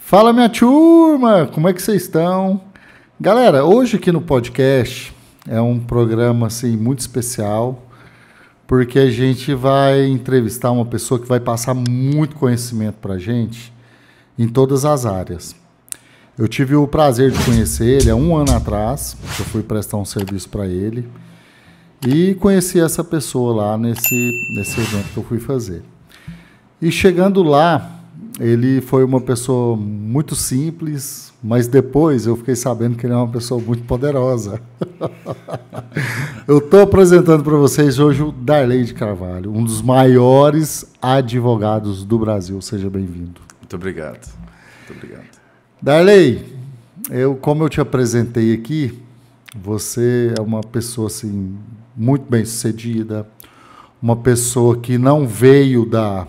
Fala, minha turma! Como é que vocês estão? Galera, hoje aqui no podcast é um programa assim, muito especial, porque a gente vai entrevistar uma pessoa que vai passar muito conhecimento para a gente em todas as áreas. Eu tive o prazer de conhecer ele há um ano atrás, eu fui prestar um serviço para ele, e conheci essa pessoa lá nesse evento que eu fui fazer. E chegando lá, ele foi uma pessoa muito simples, mas depois eu fiquei sabendo que ele é uma pessoa muito poderosa. Eu estou apresentando para vocês hoje o Darley de Carvalho, um dos maiores advogados do Brasil. Seja bem-vindo. Muito obrigado. Muito obrigado. Darley, como eu te apresentei aqui, você é uma pessoa assim, muito bem-sucedida, uma pessoa que não veio da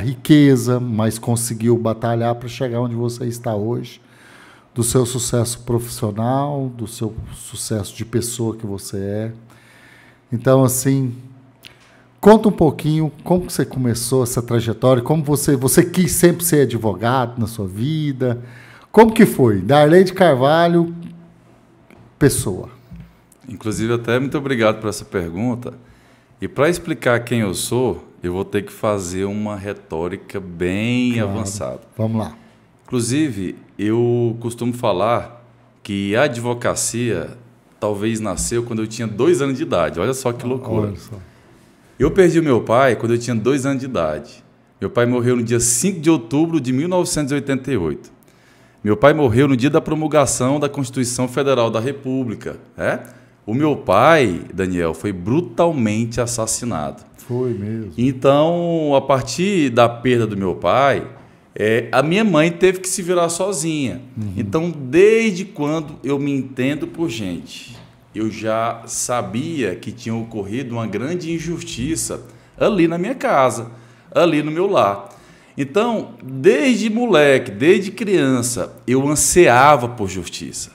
riqueza, mas conseguiu batalhar para chegar onde você está hoje, do seu sucesso profissional, do seu sucesso de pessoa que você é. Então, assim, conta um pouquinho como que você começou essa trajetória, como você quis sempre ser advogado na sua vida, como que foi? Darley de Carvalho, pessoa. Inclusive, até muito obrigado por essa pergunta. E para explicar quem eu sou, eu vou ter que fazer uma retórica bem avançada. Vamos lá. Inclusive, eu costumo falar que a advocacia talvez nasceu quando eu tinha 2 anos de idade. Olha só que loucura. Olha só. Eu perdi o meu pai quando eu tinha 2 anos de idade. Meu pai morreu no dia 5 de outubro de 1988. Meu pai morreu no dia da promulgação da Constituição Federal da República. O meu pai, Daniel, foi brutalmente assassinado. Foi mesmo. Então, a partir da perda do meu pai, a minha mãe teve que se virar sozinha. Uhum. Então, desde quando eu me entendo por gente, eu já sabia que tinha ocorrido uma grande injustiça ali na minha casa, ali no meu lar. Então, desde moleque, desde criança, eu ansiava por justiça.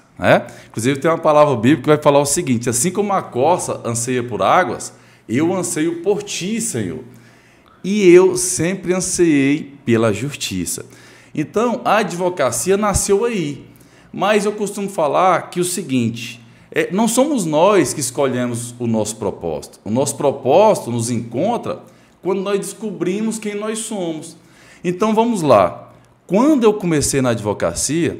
Inclusive, tem uma palavra bíblica que vai falar o seguinte: assim como a corça anseia por águas, eu anseio por ti, Senhor. E eu sempre ansiei pela justiça. Então, a advocacia nasceu aí. Mas eu costumo falar que o seguinte: não somos nós que escolhemos o nosso propósito. O nosso propósito nos encontra quando nós descobrimos quem nós somos. Então, vamos lá. Quando eu comecei na advocacia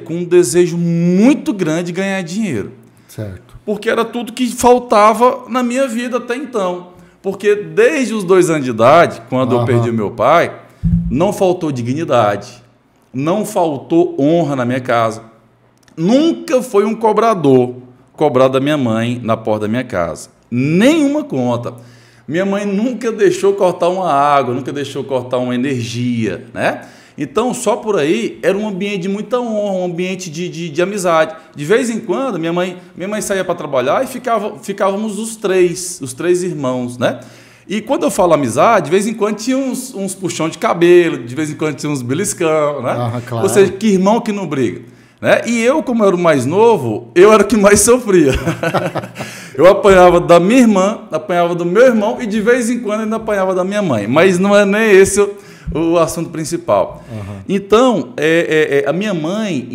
com um desejo muito grande de ganhar dinheiro. Certo. Porque era tudo que faltava na minha vida até então. Porque desde os 2 anos de idade, quando eu perdi o meu pai, não faltou dignidade, não faltou honra na minha casa. Nunca foi um cobrador cobrar da minha mãe na porta da minha casa. Nenhuma conta. Minha mãe nunca deixou cortar uma água, nunca deixou cortar uma energia, Então, só por aí, era um ambiente de muita honra, um ambiente de amizade. De vez em quando, minha mãe saía para trabalhar e ficávamos os três irmãos, E quando eu falo amizade, de vez em quando tinha uns puxão de cabelo, de vez em quando tinha uns beliscão, Claro. Ou seja, que irmão que não briga. E eu, como era o mais novo, eu era o que mais sofria. Eu apanhava da minha irmã, apanhava do meu irmão e de vez em quando ainda apanhava da minha mãe. Mas não é nem esse o assunto principal. Uhum. Então, a minha mãe,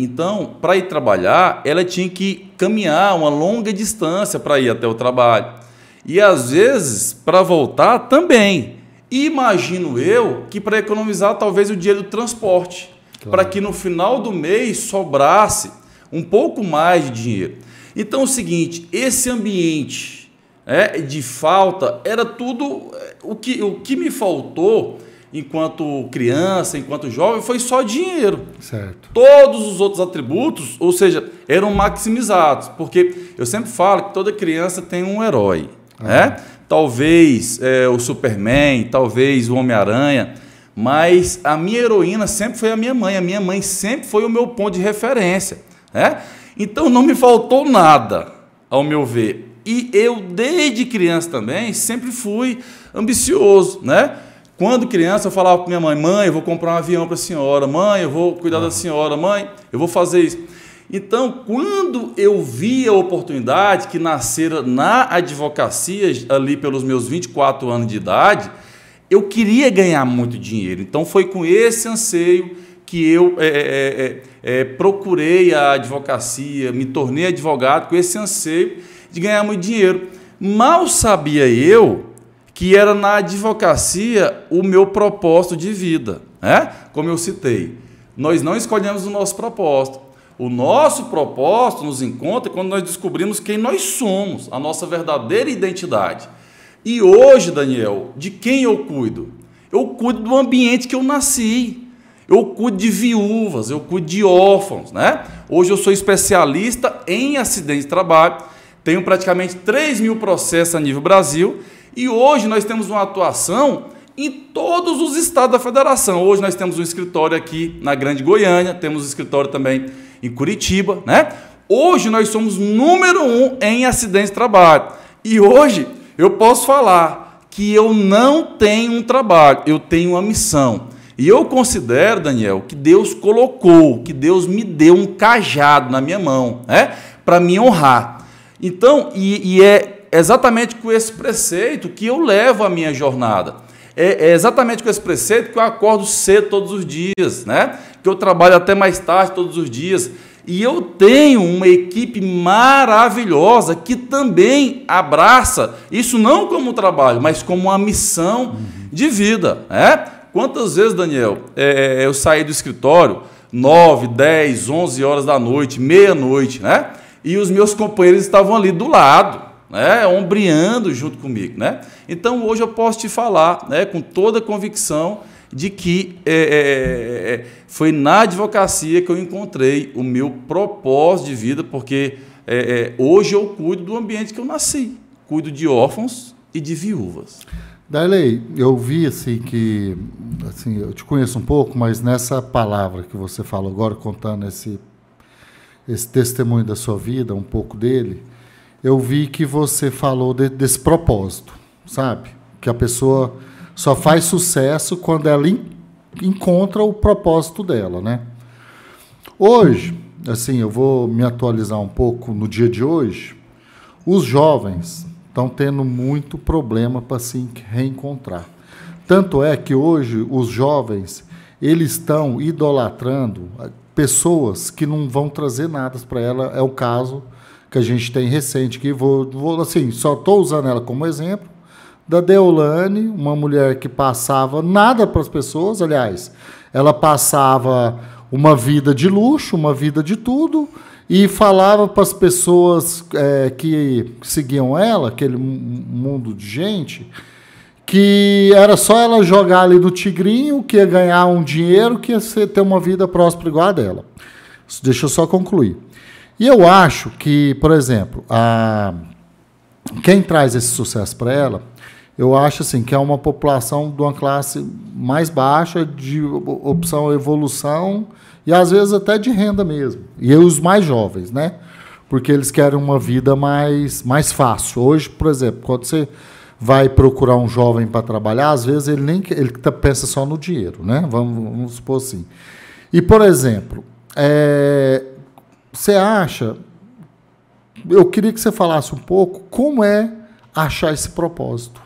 para ir trabalhar, ela tinha que caminhar uma longa distância para ir até o trabalho. E, às vezes, para voltar também. E imagino eu que para economizar talvez o dinheiro do transporte, para que no final do mês sobrasse um pouco mais de dinheiro. Então, é o seguinte, esse ambiente de falta era tudo o que me faltou enquanto criança, enquanto jovem, foi só dinheiro. Certo. Todos os outros atributos, ou seja, eram maximizados, porque eu sempre falo que toda criança tem um herói, Talvez o Superman, talvez o Homem-Aranha, mas a minha heroína sempre foi a minha mãe sempre foi o meu ponto de referência, Então não me faltou nada, ao meu ver. E eu, desde criança também, sempre fui ambicioso, Quando criança, eu falava para minha mãe: mãe, eu vou comprar um avião para a senhora, mãe, eu vou cuidar da senhora, mãe, eu vou fazer isso. Então, quando eu vi a oportunidade que nascera na advocacia, ali pelos meus 24 anos de idade, eu queria ganhar muito dinheiro. Então foi com esse anseio que eu procurei a advocacia, me tornei advogado com esse anseio de ganhar muito dinheiro. Mal sabia eu que era na advocacia o meu propósito de vida, né? Como eu citei, nós não escolhemos o nosso propósito. O nosso propósito nos encontra quando nós descobrimos quem nós somos, a nossa verdadeira identidade. E hoje, Daniel, de quem eu cuido? Eu cuido do ambiente que eu nasci. Eu cuido de viúvas, eu cuido de órfãos, né? Hoje eu sou especialista em acidente de trabalho, tenho praticamente 3.000 processos a nível Brasil e hoje nós temos uma atuação em todos os estados da federação. Hoje nós temos um escritório aqui na Grande Goiânia, temos um escritório também em Curitiba, né? Hoje nós somos número 1 em acidentes de trabalho e hoje eu posso falar que eu não tenho um trabalho, eu tenho uma missão. E eu considero, Daniel, que Deus colocou, que Deus me deu um cajado na minha mão, né, para me honrar. Então, e é exatamente com esse preceito que eu levo a minha jornada. É exatamente com esse preceito que eu acordo cedo todos os dias, né, que eu trabalho até mais tarde todos os dias. E eu tenho uma equipe maravilhosa que também abraça isso não como trabalho, mas como uma missão de vida, né? Quantas vezes, Daniel, eu saí do escritório 9, 10, 11 horas da noite, meia-noite, né? E os meus companheiros estavam ali do lado, né? Ombreando junto comigo, né? Então, hoje eu posso te falar, né, com toda a convicção de que foi na advocacia que eu encontrei o meu propósito de vida, porque hoje eu cuido do ambiente que eu nasci, cuido de órfãos e de viúvas. Darley, eu vi assim que, assim, eu te conheço um pouco, mas nessa palavra que você falou agora, contando esse testemunho da sua vida, um pouco dele, eu vi que você falou desse propósito, sabe? Que a pessoa só faz sucesso quando ela encontra o propósito dela, né? Hoje, assim, eu vou me atualizar um pouco no dia de hoje, os jovens estão tendo muito problema para se reencontrar. Tanto é que hoje os jovens, eles estão idolatrando pessoas que não vão trazer nada para ela. É o caso que a gente tem recente, que assim, só estou usando ela como exemplo, da Deolane, uma mulher que passava nada para as pessoas, aliás, ela passava uma vida de luxo, uma vida de tudo, e falava para as pessoas que seguiam ela, aquele mundo de gente, que era só ela jogar ali no tigrinho, que ia ganhar um dinheiro, que ia ter uma vida próspera igual a dela. Deixa eu só concluir. E eu acho que, por exemplo, quem traz esse sucesso para ela, eu acho assim, que é uma população de uma classe mais baixa, de opção evolução, e às vezes até de renda mesmo. E os mais jovens, né? Porque eles querem uma vida mais fácil. Hoje, por exemplo, quando você vai procurar um jovem para trabalhar, às vezes ele pensa só no dinheiro, né? Vamos supor assim. E, por exemplo, você acha... Eu queria que você falasse um pouco como é achar esse propósito.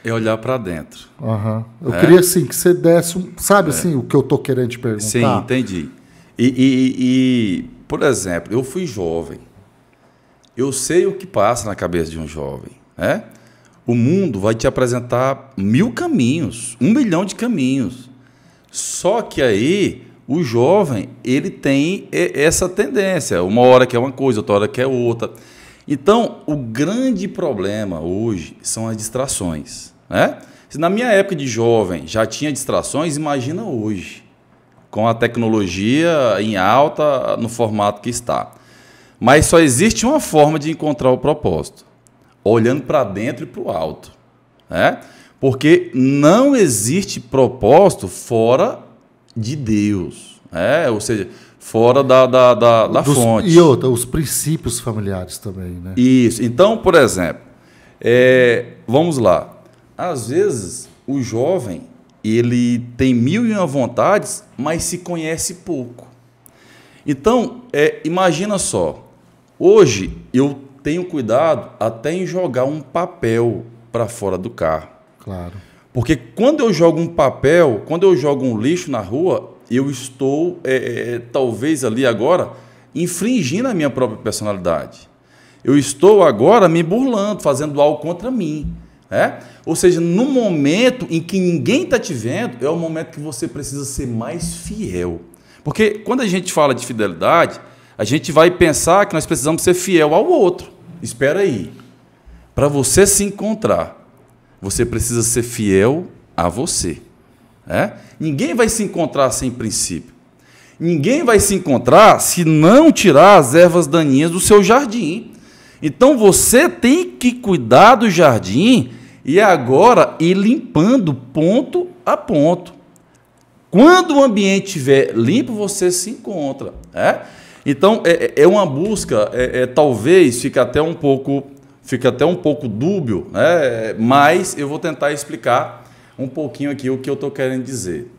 É olhar para dentro. Uhum. Eu queria assim, que você desse, sabe assim, o que eu estou querendo te perguntar? Sim, entendi. E, por exemplo, eu fui jovem. Eu sei o que passa na cabeça de um jovem, né? O mundo vai te apresentar 1000 caminhos, 1 milhão de caminhos. Só que aí o jovem, ele tem essa tendência. Uma hora quer uma coisa, outra hora quer outra. Então, o grande problema hoje são as distrações, né? Se na minha época de jovem já tinha distrações, imagina hoje, com a tecnologia em alta, no formato que está. Mas só existe uma forma de encontrar o propósito, olhando para dentro e para o alto, né? Porque não existe propósito fora de Deus, né? Ou seja, fora da fonte. E outra, os princípios familiares também, né? Isso. Então, por exemplo, vamos lá. Às vezes, o jovem, ele tem 1001 vontades, mas se conhece pouco. Então, imagina só. Hoje, eu tenho cuidado até em jogar um papel para fora do carro. Claro. Porque quando eu jogo um papel, quando eu jogo um lixo na rua, eu estou, talvez ali agora, infringindo a minha própria personalidade. Eu estou agora me burlando, fazendo algo contra mim. Ou seja, no momento em que ninguém está te vendo, é o momento que você precisa ser mais fiel. Porque quando a gente fala de fidelidade, a gente vai pensar que nós precisamos ser fiel ao outro. Espera aí. Para você se encontrar, você precisa ser fiel a você. Ninguém vai se encontrar sem princípio. Ninguém vai se encontrar se não tirar as ervas daninhas do seu jardim. Então você tem que cuidar do jardim e agora ir limpando ponto a ponto. Quando o ambiente estiver limpo, você se encontra. Então é uma busca, talvez fique até um pouco dúbio, mas eu vou tentar explicar um pouquinho aqui o que eu estou querendo dizer.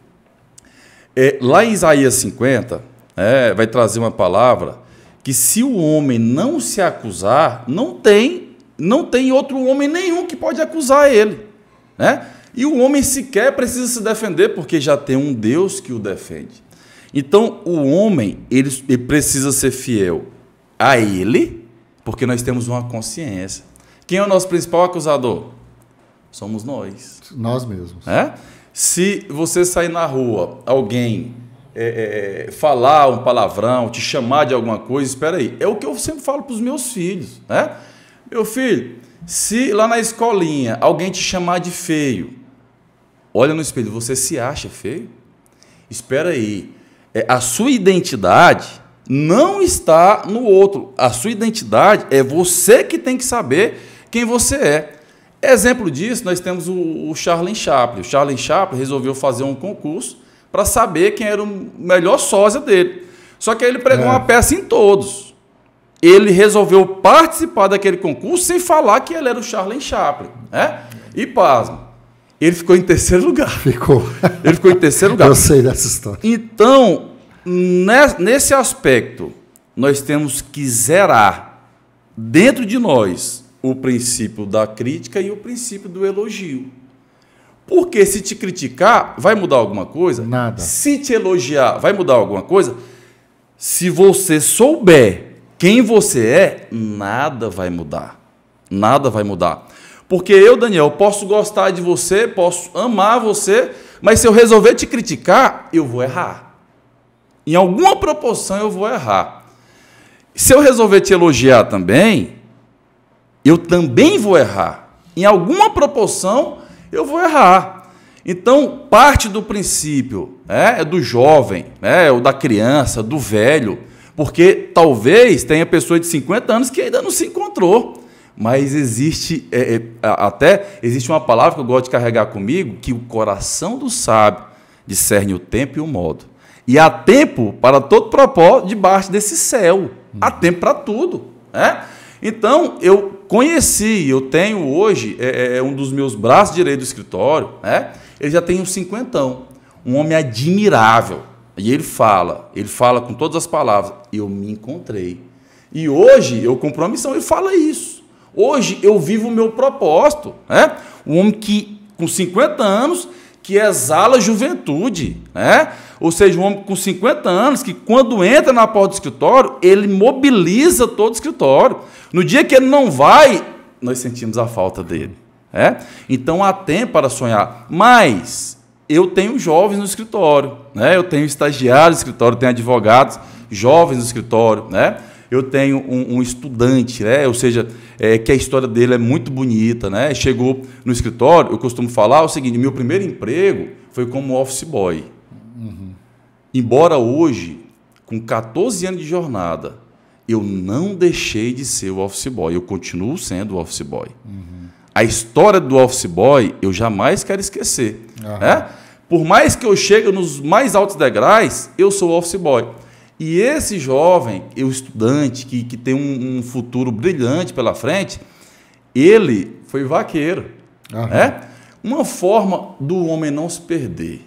Lá em Isaías 50, vai trazer uma palavra que se o homem não se acusar, não tem outro homem nenhum que pode acusar ele. E o homem sequer precisa se defender, porque já tem um Deus que o defende. Então, o homem ele precisa ser fiel a ele, porque nós temos uma consciência. Quem é o nosso principal acusador? Somos nós. Nós mesmos. Se você sair na rua, alguém falar um palavrão, te chamar de alguma coisa, espera aí. É o que eu sempre falo para os meus filhos. Meu filho, se lá na escolinha alguém te chamar de feio, olha no espelho, você se acha feio? Espera aí. A sua identidade não está no outro. A sua identidade é você que tem que saber quem você é. Exemplo disso, nós temos o Charlie Chaplin. O Charlie Chaplin resolveu fazer um concurso para saber quem era o melhor sósia dele. Só que aí ele pregou uma peça em todos. Ele resolveu participar daquele concurso sem falar que ele era o Charlie Chaplin. E pasmo, ele ficou em terceiro lugar. Ele ficou em terceiro lugar. Eu sei dessa história. Então, nesse aspecto, nós temos que zerar dentro de nós o princípio da crítica e o princípio do elogio. Porque se te criticar, vai mudar alguma coisa? Nada. Se te elogiar, vai mudar alguma coisa? Se você souber quem você é, nada vai mudar. Nada vai mudar. Porque eu, Daniel, posso gostar de você, posso amar você, mas se eu resolver te criticar, eu vou errar. Em alguma proporção eu vou errar. Se eu resolver te elogiar também, eu também vou errar. Em alguma proporção eu vou errar. Então, parte do princípio é do jovem, ou da criança, do velho, porque talvez tenha pessoa de 50 anos que ainda não se encontrou. Mas existe uma palavra que eu gosto de carregar comigo, que o coração do sábio discerne o tempo e o modo. E há tempo para todo propósito debaixo desse céu. Há tempo para tudo. Então, eu tenho hoje, um dos meus braços direitos do escritório, ele já tem uns 50, um homem admirável. E ele fala com todas as palavras, eu me encontrei. E hoje eu cumpro uma missão, ele fala isso. Hoje eu vivo o meu propósito. Um homem que, com 50 anos, que exala juventude. Ou seja, um homem com 50 anos que, quando entra na porta do escritório, ele mobiliza todo o escritório. No dia que ele não vai, nós sentimos a falta dele. Então há tempo para sonhar. Mas eu tenho jovens no escritório. Eu tenho estagiários no escritório, tenho advogados jovens no escritório. Eu tenho um estudante, ou seja, que a história dele é muito bonita, chegou no escritório, eu costumo falar o seguinte, meu primeiro emprego foi como office boy. Embora hoje, com 14 anos de jornada, eu não deixei de ser o office boy, eu continuo sendo o office boy. A história do office boy eu jamais quero esquecer. Por mais que eu chegue nos mais altos degraus, eu sou o office boy. E esse jovem, o estudante, que tem um futuro brilhante pela frente, ele foi vaqueiro. Uma forma do homem não se perder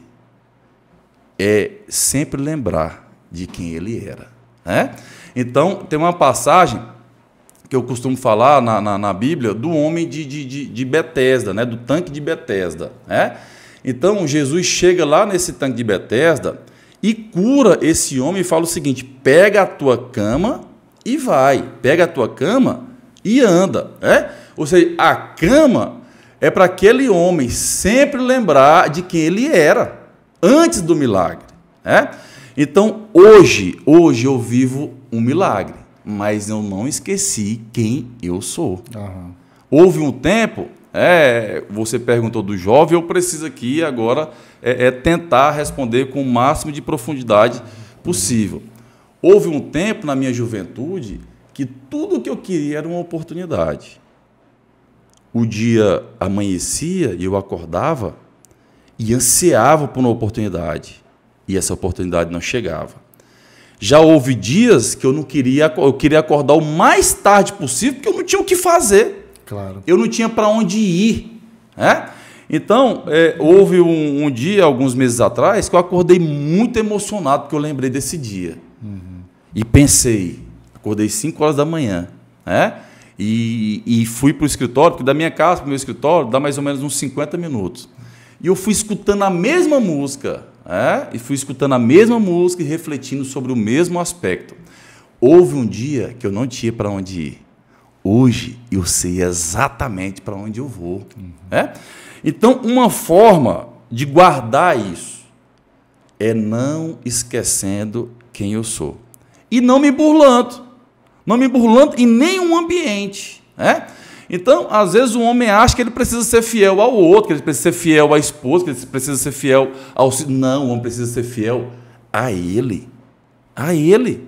é sempre lembrar de quem ele era. Então, tem uma passagem que eu costumo falar na Bíblia, do homem de Betesda, né? Do tanque de Betesda. Né? Então, Jesus chega lá nesse tanque de Betesda e cura esse homem e fala o seguinte: pega a tua cama e vai. Pega a tua cama e anda. Né? Ou seja, a cama é para aquele homem sempre lembrar de quem ele era antes do milagre. Né? Então, hoje eu vivo um milagre, mas eu não esqueci quem eu sou. Uhum. Houve um tempo, você perguntou do jovem, eu preciso aqui agora tentar responder com o máximo de profundidade possível. Houve um tempo na minha juventude que tudo o que eu queria era uma oportunidade. O dia amanhecia e eu acordava e ansiava por uma oportunidade. E essa oportunidade não chegava. Já houve dias que eu queria acordar o mais tarde possível, porque eu não tinha o que fazer. Claro. Eu não tinha para onde ir. Né? Então, houve um dia, alguns meses atrás, que eu acordei muito emocionado, porque eu lembrei desse dia. Uhum. E pensei, acordei 5 horas da manhã, né? E fui para o escritório, porque da minha casa para o meu escritório dá mais ou menos uns 50 minutos. E eu fui escutando a mesma música, e refletindo sobre o mesmo aspecto. Houve um dia que eu não tinha para onde ir. Hoje eu sei exatamente para onde eu vou. Uhum. Então, uma forma de guardar isso é não esquecendo quem eu sou. E não me burlando. Não me burlando em nenhum ambiente. Então, às vezes o homem acha que ele precisa ser fiel ao outro, que ele precisa ser fiel à esposa, que ele precisa ser fiel ao... Não, o homem precisa ser fiel a ele. A ele.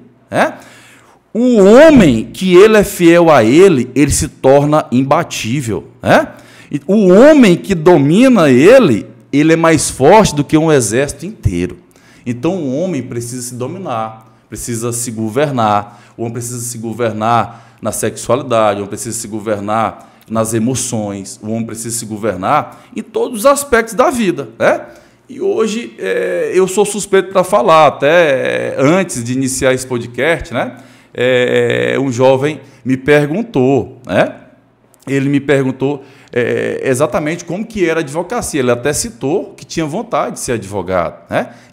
O homem que ele é fiel a ele se torna imbatível. O homem que domina ele é mais forte do que um exército inteiro. Então, o homem precisa se dominar, precisa se governar. O homem precisa se governar na sexualidade, o homem precisa se governar nas emoções, o homem precisa se governar em todos os aspectos da vida. E hoje eu sou suspeito para falar, até antes de iniciar esse podcast, um jovem me perguntou, ele me perguntou exatamente como que era a advocacia. Ele até citou que tinha vontade de ser advogado.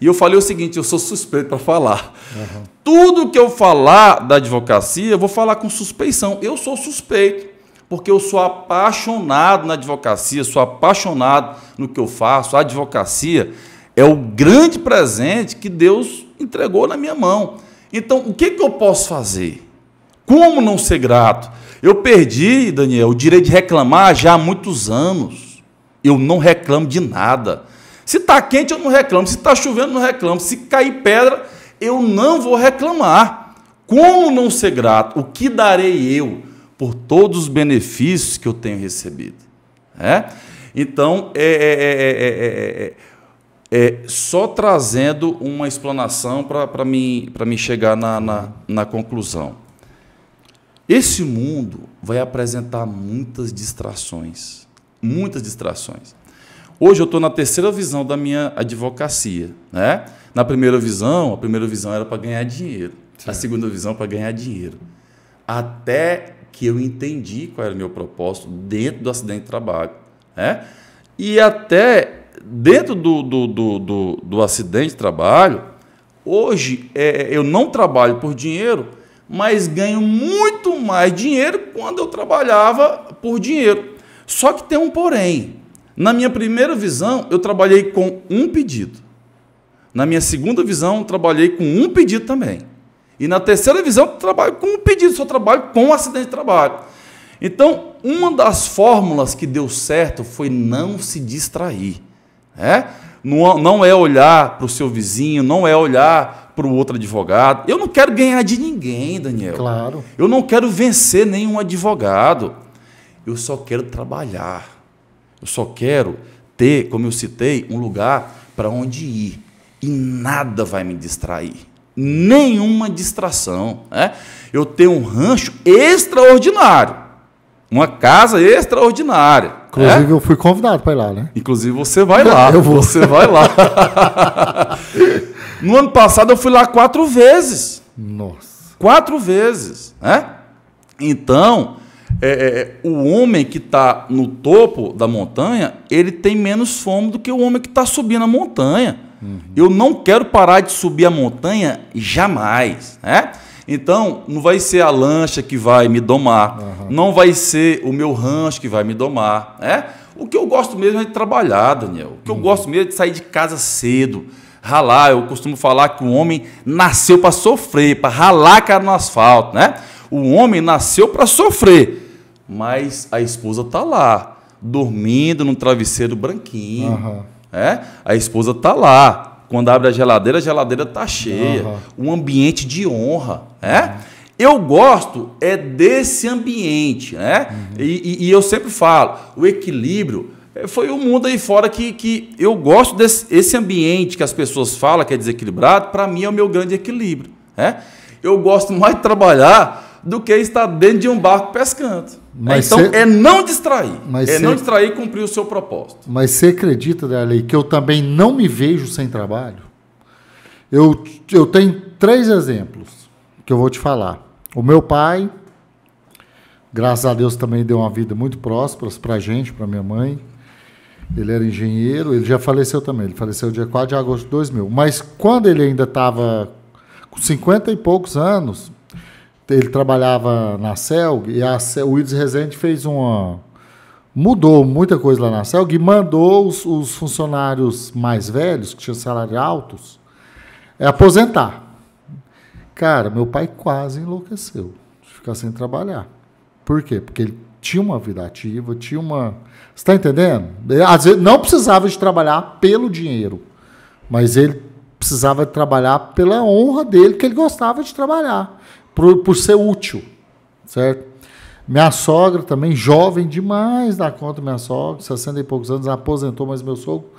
E eu falei o seguinte: eu sou suspeito para falar. Uhum. Tudo que eu falar da advocacia, eu vou falar com suspeição. Eu sou suspeito, porque eu sou apaixonado na advocacia, sou apaixonado no que eu faço. A advocacia é o grande presente que Deus entregou na minha mão. Então, o que eu posso fazer? Como não ser grato? Eu perdi, Daniel, o direito de reclamar já há muitos anos. Eu não reclamo de nada. Se está quente, eu não reclamo. Se está chovendo, eu não reclamo. Se cair pedra, eu não vou reclamar. Como não ser grato? O que darei eu por todos os benefícios que eu tenho recebido? Então, só trazendo uma explanação para mim chegar na conclusão. Esse mundo vai apresentar muitas distrações. Muitas distrações. Hoje eu estou na terceira visão da minha advocacia. Na primeira visão, a primeira visão era para ganhar dinheiro. Certo. A segunda visão para ganhar dinheiro. Até que eu entendi qual era o meu propósito dentro do acidente de trabalho. E até dentro do acidente de trabalho, hoje eu não trabalho por dinheiro, mas ganho muito mais dinheiro quando eu trabalhava por dinheiro. Só que tem um porém. Na minha primeira visão, eu trabalhei com um pedido. Na minha segunda visão, eu trabalhei com um pedido também. E na terceira visão, eu trabalho com um pedido, só trabalho com um acidente de trabalho. Então, uma das fórmulas que deu certo foi não se distrair. Não é olhar para o seu vizinho, não é olhar para o outro advogado. Eu não quero ganhar de ninguém, Daniel. Claro. Eu não quero vencer nenhum advogado. Eu só quero trabalhar. Eu só quero ter, como eu citei, um lugar para onde ir. E nada vai me distrair. Nenhuma distração. Eu tenho um rancho extraordinário. Uma casa extraordinária. Inclusive, eu fui convidado para ir lá, né? Inclusive, você vai lá. Eu vou. Você vai lá. No ano passado, eu fui lá 4 vezes. Nossa. 4 vezes. Então, o homem que está no topo da montanha, ele tem menos fome do que o homem que está subindo a montanha. Eu não quero parar de subir a montanha jamais, né? Então, não vai ser a lancha que vai me domar, não vai ser o meu rancho que vai me domar, né? O que eu gosto mesmo é de trabalhar, Daniel. O que eu gosto mesmo é de sair de casa cedo, ralar. Eu costumo falar que o homem nasceu para sofrer, para ralar a cara no asfalto, né? O homem nasceu para sofrer, mas a esposa está lá, dormindo num travesseiro branquinho. A esposa está lá. Quando abre a geladeira está cheia. Um ambiente de honra. Eu gosto desse ambiente. Né? E eu sempre falo, o equilíbrio foi o mundo aí fora que eu gosto desse ambiente que as pessoas falam que é desequilibrado. Para mim é o meu grande equilíbrio. Eu gosto mais de trabalhar do que estar dentro de um barco pescando. Então, não distrair. Não distrair e cumprir o seu propósito. Mas você acredita, Darley, que eu também não me vejo sem trabalho? Eu tenho 3 exemplos que eu vou te falar. O meu pai, graças a Deus, também deu uma vida muito próspera para a gente, para minha mãe. Ele era engenheiro, ele já faleceu também. Ele faleceu dia 4 de agosto de 2000. Mas quando ele ainda estava com 50 e poucos anos, ele trabalhava na CELG e o Wildes Rezende mudou muita coisa lá na CELG e mandou os funcionários mais velhos, que tinham salários altos, aposentar. Cara, meu pai quase enlouqueceu de ficar sem trabalhar. Por quê? Porque ele tinha uma vida ativa, tinha uma... Você está entendendo? Às vezes não precisava de trabalhar pelo dinheiro, mas ele precisava de trabalhar pela honra dele, que ele gostava de trabalhar. Por ser útil, certo? Minha sogra também, jovem demais da conta, minha sogra, 60 e poucos anos, aposentou, mas meu sogro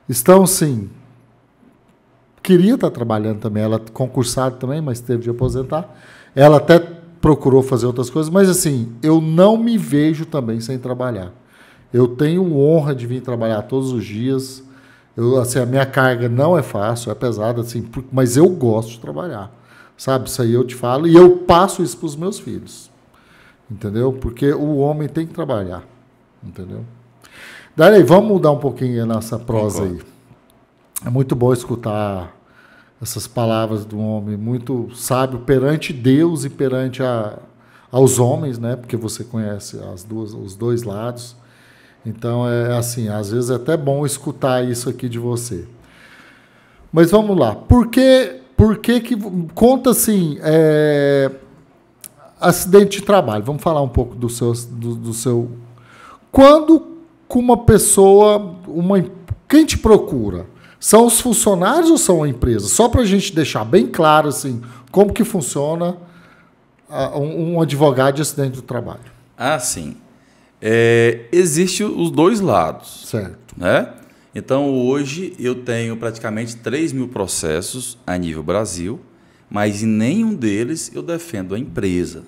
estão, assim, queria estar trabalhando também, ela concursada também, mas teve de aposentar. Ela até procurou fazer outras coisas, mas assim, eu não me vejo também sem trabalhar. Eu tenho honra de vir trabalhar todos os dias. Assim, a minha carga não é fácil, é pesada, assim, mas eu gosto de trabalhar. Sabe, isso aí eu te falo, e eu passo isso para os meus filhos, entendeu? Porque o homem tem que trabalhar, entendeu? Daí, vamos mudar um pouquinho a nossa prosa aí. É muito bom escutar essas palavras de um homem muito sábio perante Deus e perante aos homens, né? Porque você conhece os dois lados. Então, é assim, às vezes é até bom escutar isso aqui de você. Mas vamos lá. Por que conta assim, acidente de trabalho? Vamos falar um pouco do seu... Quando com uma pessoa, quem te procura? São os funcionários ou são a empresa? Só para a gente deixar bem claro assim, como que funciona um advogado de acidente do trabalho. Ah, sim. Existe os dois lados. Certo. Né? Então, hoje, eu tenho praticamente 3.000 processos a nível Brasil, mas em nenhum deles eu defendo a empresa.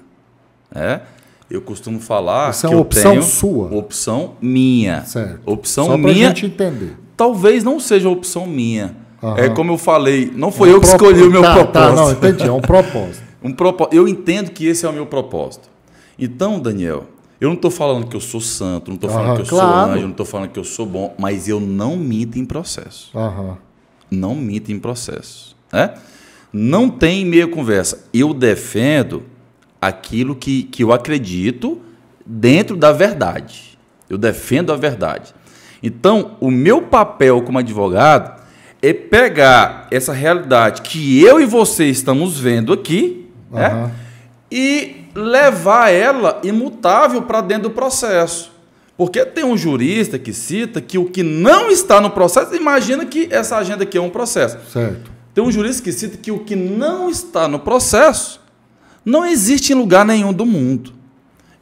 Né? Eu costumo falar que eu tenho... sua. Opção minha. Certo. Opção só minha. Só para a gente entender. Talvez não seja opção minha. Como eu falei, não foi eu que escolhi o meu propósito. Não, entendi. É um propósito. Eu entendo que esse é o meu propósito. Então, Daniel... Eu não estou falando que eu sou santo, não estou falando que eu sou anjo, não estou falando que eu sou bom, mas eu não minto em processo. Não minto em processo. Né? Não tem meia conversa. Eu defendo aquilo que eu acredito dentro da verdade. Eu defendo a verdade. Então, o meu papel como advogado é pegar essa realidade que eu e você estamos vendo aqui, né? E levar ela imutável para dentro do processo. Porque tem um jurista que cita que o que não está no processo, imagina que essa agenda aqui é um processo. Certo. Tem um jurista que cita que o que não está no processo não existe em lugar nenhum do mundo.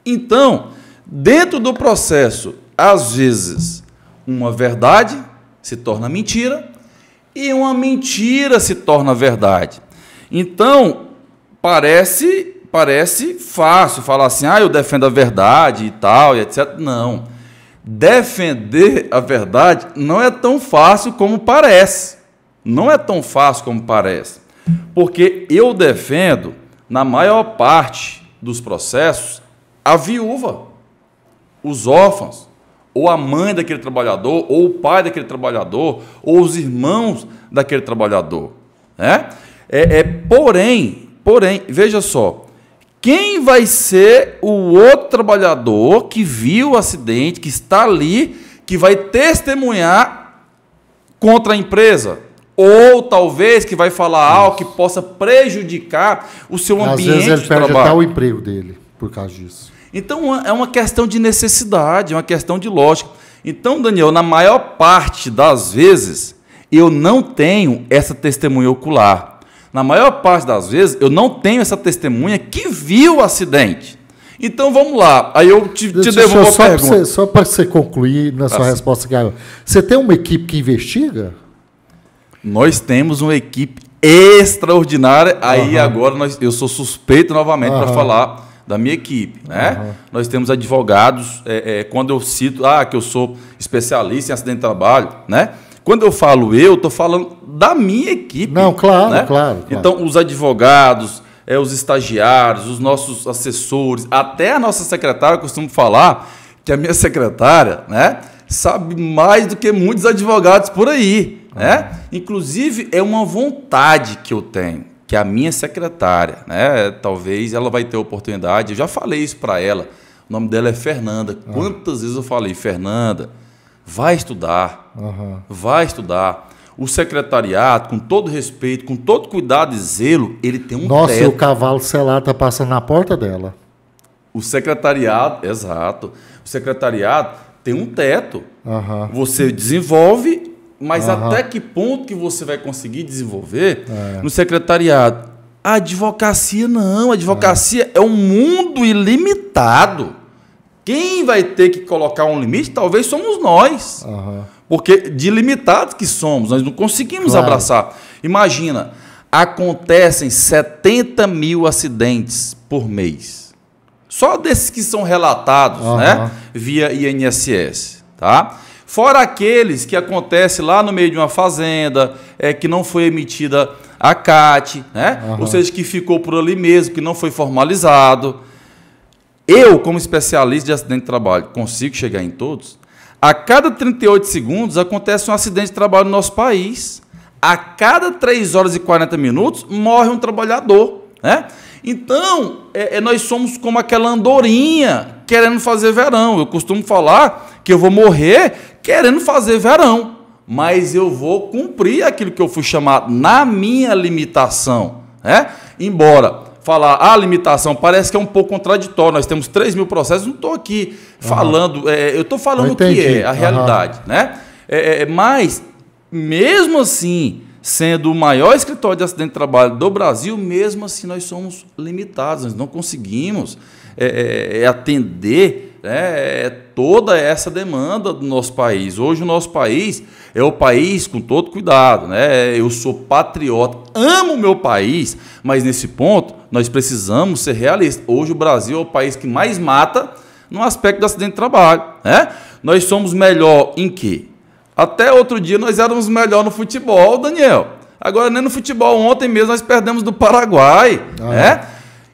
Então, dentro do processo, às vezes, uma verdade se torna mentira e uma mentira se torna verdade. Então, parece fácil falar assim, eu defendo a verdade e tal, e etc. Não. Defender a verdade não é tão fácil como parece. Não é tão fácil como parece. Porque eu defendo, na maior parte dos processos a viúva, os órfãos, ou a mãe daquele trabalhador, ou o pai daquele trabalhador, ou os irmãos daquele trabalhador, né? Porém, veja só, quem vai ser o outro trabalhador que viu o acidente, que está ali, que vai testemunhar contra a empresa? Ou talvez que vai falar algo que possa prejudicar o seu ambiente de trabalho. Às vezes ele perde até o emprego dele por causa disso. Então é uma questão de necessidade, é uma questão de lógica. Então, Daniel, na maior parte das vezes, eu não tenho essa testemunha ocular. Na maior parte das vezes, eu não tenho essa testemunha que viu o acidente. Então, vamos lá. Aí eu te devolvo a pergunta. Só para você concluir na sua resposta aqui agora. Você tem uma equipe que investiga? Nós temos uma equipe extraordinária. Aí agora eu sou suspeito novamente para falar da minha equipe, né? Nós temos advogados. Quando eu cito que eu sou especialista em acidente de trabalho, né? Quando eu falo estou falando da minha equipe. Não, claro, né? claro. Então, os advogados, os estagiários, os nossos assessores, até a nossa secretária, eu costumo falar que a minha secretária, né, sabe mais do que muitos advogados por aí, né? Inclusive, é uma vontade que eu tenho, que a minha secretária, né, talvez ela vai ter oportunidade, eu já falei isso para ela, o nome dela é Fernanda. Quantas vezes eu falei, Fernanda, vai estudar, vai estudar. O secretariado, com todo respeito, com todo cuidado e zelo, ele tem um teto. Nossa, e o cavalo selado está passando na porta dela. O secretariado, exato. O secretariado tem um teto. Você desenvolve, mas até que ponto que você vai conseguir desenvolver no secretariado? A advocacia não. A advocacia é um mundo ilimitado. Quem vai ter que colocar um limite, talvez somos nós. Porque de limitados que somos, nós não conseguimos abraçar. Imagina, acontecem 70 mil acidentes por mês. Só desses que são relatados, né, via INSS. Tá? Fora aqueles que acontecem lá no meio de uma fazenda, que não foi emitida a CAT, né? Ou seja, que ficou por ali mesmo, que não foi formalizado. Eu, como especialista de acidente de trabalho, consigo chegar em todos? A cada 38 segundos acontece um acidente de trabalho no nosso país. A cada 3 horas e 40 minutos morre um trabalhador, né? Então, nós somos como aquela andorinha querendo fazer verão. Eu costumo falar que eu vou morrer querendo fazer verão, mas eu vou cumprir aquilo que eu fui chamado na minha limitação, né? Embora falar a limitação parece que é um pouco contraditório. Nós temos 3 mil processos, não estou aqui falando, eu estou falando o que é a realidade, né? Mas, mesmo assim, sendo o maior escritório de acidente de trabalho do Brasil, mesmo assim nós somos limitados, nós não conseguimos atender toda essa demanda do nosso país. Hoje o nosso país é o país com todo cuidado, né? Eu sou patriota, amo o meu país, mas nesse ponto nós precisamos ser realistas. Hoje o Brasil é o país que mais mata no aspecto do acidente de trabalho, né? Nós somos melhor em quê? Até outro dia nós éramos melhor no futebol, Daniel. Agora nem no futebol, ontem mesmo nós perdemos do Paraguai, né?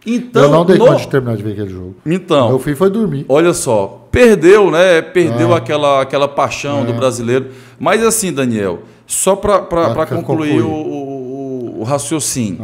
Então, eu não dei conta de terminar de ver aquele jogo. Então, meu filho foi dormir. Olha só, perdeu, né? Perdeu aquela paixão do brasileiro. Mas assim, Daniel, só para concluir o raciocínio.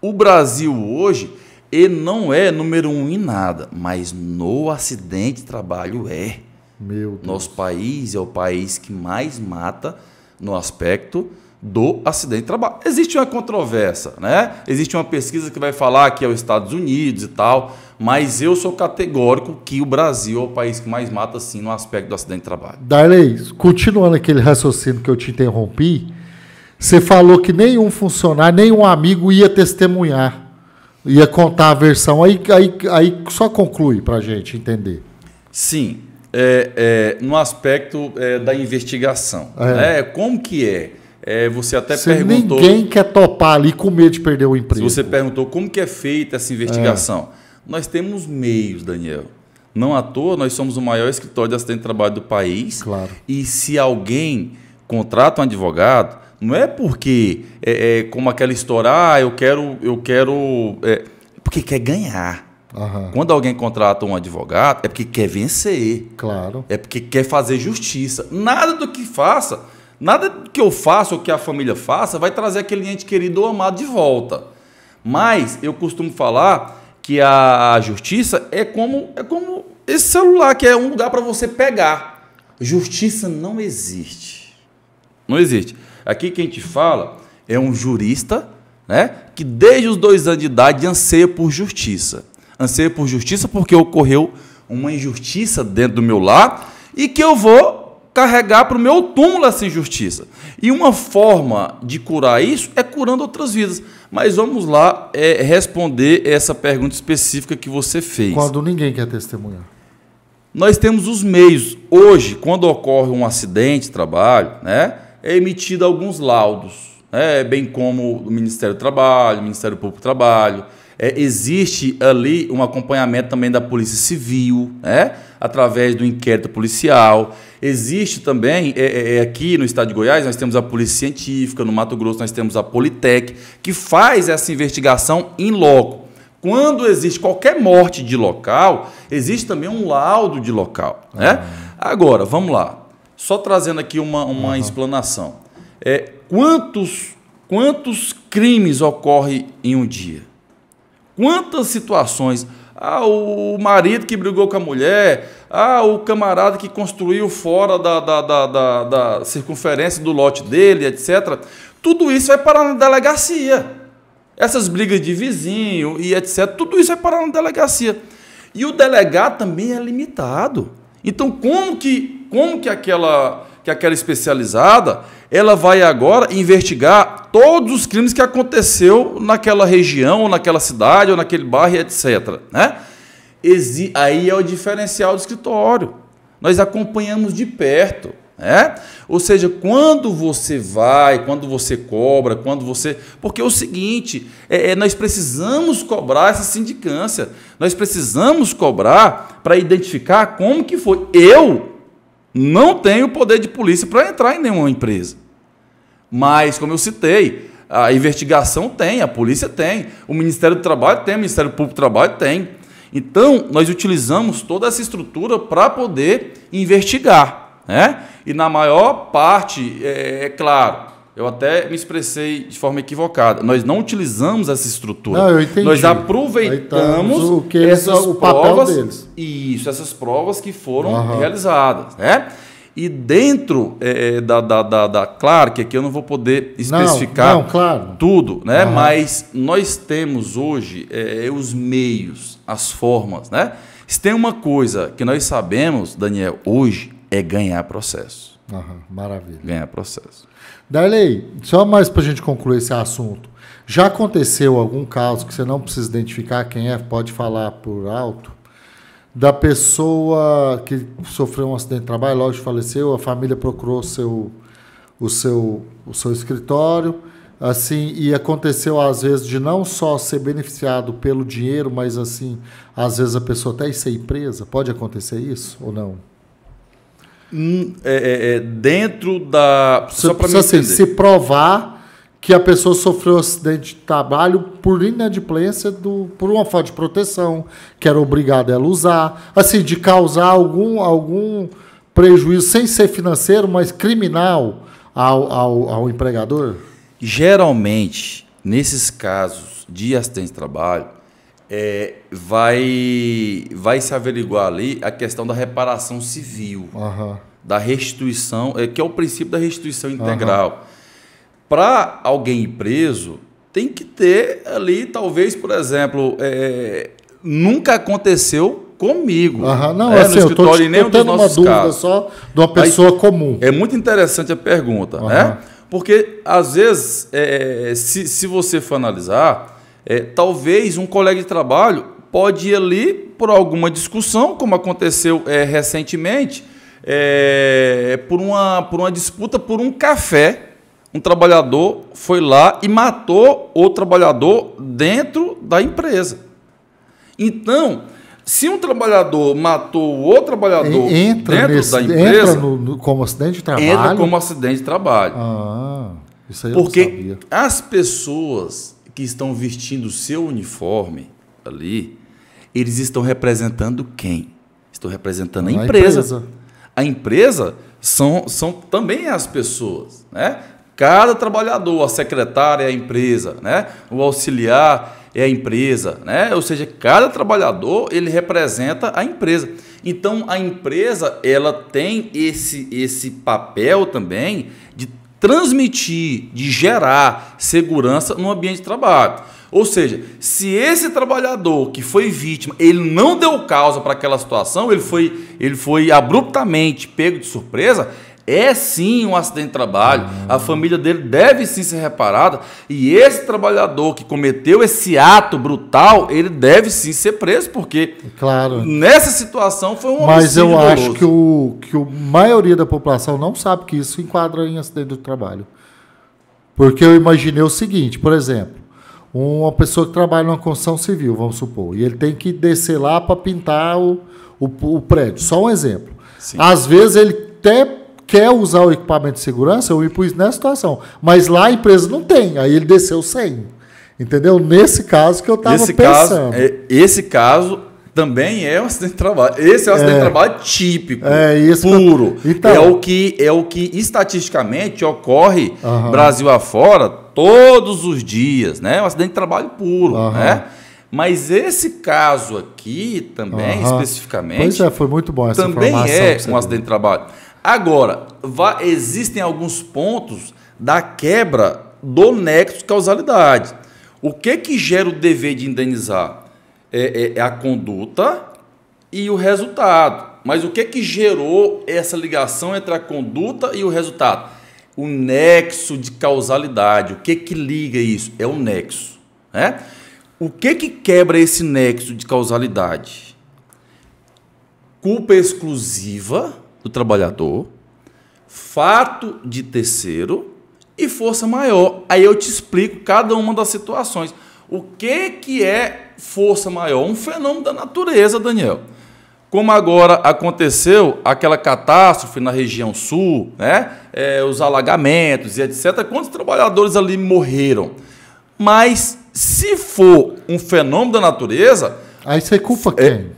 O Brasil hoje, ele não é número 1 em nada, mas no acidente de trabalho é. Meu Deus. Nosso país é o país que mais mata no aspecto do acidente de trabalho. Existe uma controvérsia, né? Existe uma pesquisa que vai falar que é os Estados Unidos e tal, mas eu sou categórico que o Brasil é o país que mais mata, sim, no aspecto do acidente de trabalho. Darley, continuando aquele raciocínio que eu te interrompi, você falou que nenhum funcionário, nenhum amigo ia testemunhar, ia contar a versão. Aí só conclui para a gente entender. Sim, no aspecto da investigação. Né? Como que é? Você até perguntou... Ninguém quer topar ali com medo de perder o emprego. Você perguntou como que é feita essa investigação. Nós temos meios, Daniel. Não à toa, nós somos o maior escritório de acidente de trabalho do país. Claro. E se alguém contrata um advogado, não é porque, como aquela história, eu quero porque quer ganhar. Aham. Quando alguém contrata um advogado, é porque quer vencer. Claro. É porque quer fazer justiça. Nada do que faça, nada do que eu faça ou que a família faça vai trazer aquele ente querido ou amado de volta. Mas eu costumo falar que a justiça é como esse celular, que é um lugar para você pegar. Justiça não existe. Não existe. Aqui quem te fala é um jurista, né, que desde os 2 anos de idade anseia por justiça. Anseia por justiça porque ocorreu uma injustiça dentro do meu lar e que eu vou carregar para o meu túmulo essa injustiça. E uma forma de curar isso é curando outras vidas. Mas vamos lá responder essa pergunta específica que você fez. Quando ninguém quer testemunhar. Nós temos os meios. Hoje, quando ocorre um acidente de trabalho, né, é emitido alguns laudos, né, bem como o Ministério do Trabalho, o Ministério Público do Trabalho. Existe ali um acompanhamento também da Polícia Civil, né, através do inquérito policial. Existe também, aqui no estado de Goiás, nós temos a Polícia Científica, no Mato Grosso nós temos a Politec, que faz essa investigação in loco. Quando existe qualquer morte de local, existe também um laudo de local. Né? Agora, vamos lá. Só trazendo aqui uma explanação. Quantos crimes ocorrem em um dia? Quantas situações? O marido que brigou com a mulher, o camarada que construiu fora da circunferência do lote dele, etc. Tudo isso vai parar na delegacia. Essas brigas de vizinho e etc. Tudo isso vai parar na delegacia. E o delegado também é limitado. Então, como que aquela especializada ela vai agora investigar todos os crimes que aconteceu naquela região, ou naquela cidade, ou naquele bairro, etc. Né? Aí é o diferencial do escritório. Nós acompanhamos de perto. Né? Ou seja, quando você vai, quando você cobra, porque é o seguinte, nós precisamos cobrar essa sindicância. Nós precisamos cobrar para identificar como que foi. Eu não tenho poder de polícia para entrar em nenhuma empresa. Mas, como eu citei, a investigação tem, a polícia tem, o Ministério do Trabalho tem, o Ministério Público do Trabalho tem. Então, nós utilizamos toda essa estrutura para poder investigar. Né? E na maior parte, claro, eu até me expressei de forma equivocada, nós não utilizamos essa estrutura. Não, eu entendi. Nós aproveitamos o papel deles. Isso, essas provas que foram realizadas. Né? E dentro claro que aqui eu não vou poder especificar tudo, né? Mas nós temos hoje os meios, as formas. Né? Se tem uma coisa que nós sabemos, Daniel, hoje, é ganhar processo. Maravilha. Ganhar processo. Darley, só mais para a gente concluir esse assunto. Já aconteceu algum caso que você não precisa identificar quem é, pode falar por alto, da pessoa que sofreu um acidente de trabalho, lógico, faleceu, a família procurou o seu escritório, assim, e aconteceu às vezes de não só ser beneficiado pelo dinheiro, mas assim, às vezes a pessoa até ir ser presa. Pode acontecer isso ou não? Dentro da... Só para me entender. Se provar que a pessoa sofreu um acidente de trabalho por inadimplência, por uma falta de proteção, que era obrigado ela usar, assim, de causar algum prejuízo, sem ser financeiro, mas criminal ao empregador? Geralmente, nesses casos de acidente de trabalho, vai se averiguar ali a questão da reparação civil, da restituição, que é o princípio da restituição integral. Para alguém ir preso, tem que ter ali, talvez, por exemplo, nunca aconteceu comigo. Não, assim, no escritório, eu estou tendo uma dúvida casos. Só de uma pessoa comum. É muito interessante a pergunta, né? Porque, às vezes, se você for analisar, talvez um colega de trabalho pode ir ali por alguma discussão, como aconteceu recentemente, por uma disputa por um café. Um trabalhador foi lá e matou o trabalhador dentro da empresa. Então, se um trabalhador matou o outro trabalhador dentro da empresa... Entra como acidente de trabalho? Entra como acidente de trabalho. Isso aí eu Porque não sabia. as pessoas que estão vestindo o seu uniforme, ali, eles estão representando quem? Estão representando a empresa. A empresa são também as pessoas, né? Cada trabalhador, a secretária é a empresa, né? O auxiliar é a empresa, né? Ou seja, cada trabalhador ele representa a empresa. Então a empresa ela tem esse papel também de transmitir, de gerar segurança no ambiente de trabalho. Ou seja, se esse trabalhador que foi vítima, ele não deu causa para aquela situação, ele foi abruptamente pego de surpresa, é sim um acidente de trabalho, a família dele deve sim ser reparada, e esse trabalhador que cometeu esse ato brutal, ele deve sim ser preso, porque claro, nessa situação foi um homicídio doloso. Mas eu acho que a maioria da população não sabe que isso enquadra em acidente do trabalho. Porque eu imaginei o seguinte, por exemplo, uma pessoa que trabalha numa construção civil, vamos supor, e ele tem que descer lá para pintar o prédio, só um exemplo. Sim. Às vezes ele até quer usar o equipamento de segurança, eu me pus nessa situação. Mas lá a empresa não tem, aí ele desceu sem. Entendeu? Nesse caso que eu estava pensando. Esse caso também é um acidente de trabalho. Esse é um acidente de trabalho típico, puro. Então, é o que estatisticamente ocorre Brasil afora todos os dias, né? É um acidente de trabalho puro, né? Mas esse caso aqui também, especificamente... Pois é, foi muito bom essa informação. Também é um acidente de trabalho. Agora, existem alguns pontos da quebra do nexo de causalidade. O que gera o dever de indenizar? É a conduta e o resultado. Mas o que gerou essa ligação entre a conduta e o resultado? O nexo de causalidade. O que liga isso? É o nexo, né? O que quebra esse nexo de causalidade? Culpa exclusiva do trabalhador, fato de terceiro e força maior. Aí eu te explico cada uma das situações. O que é força maior? Um fenômeno da natureza, Daniel. Como agora aconteceu aquela catástrofe na região sul, né? Os alagamentos e etc. Quantos trabalhadores ali morreram? Mas se for um fenômeno da natureza... Aí você culpa quem?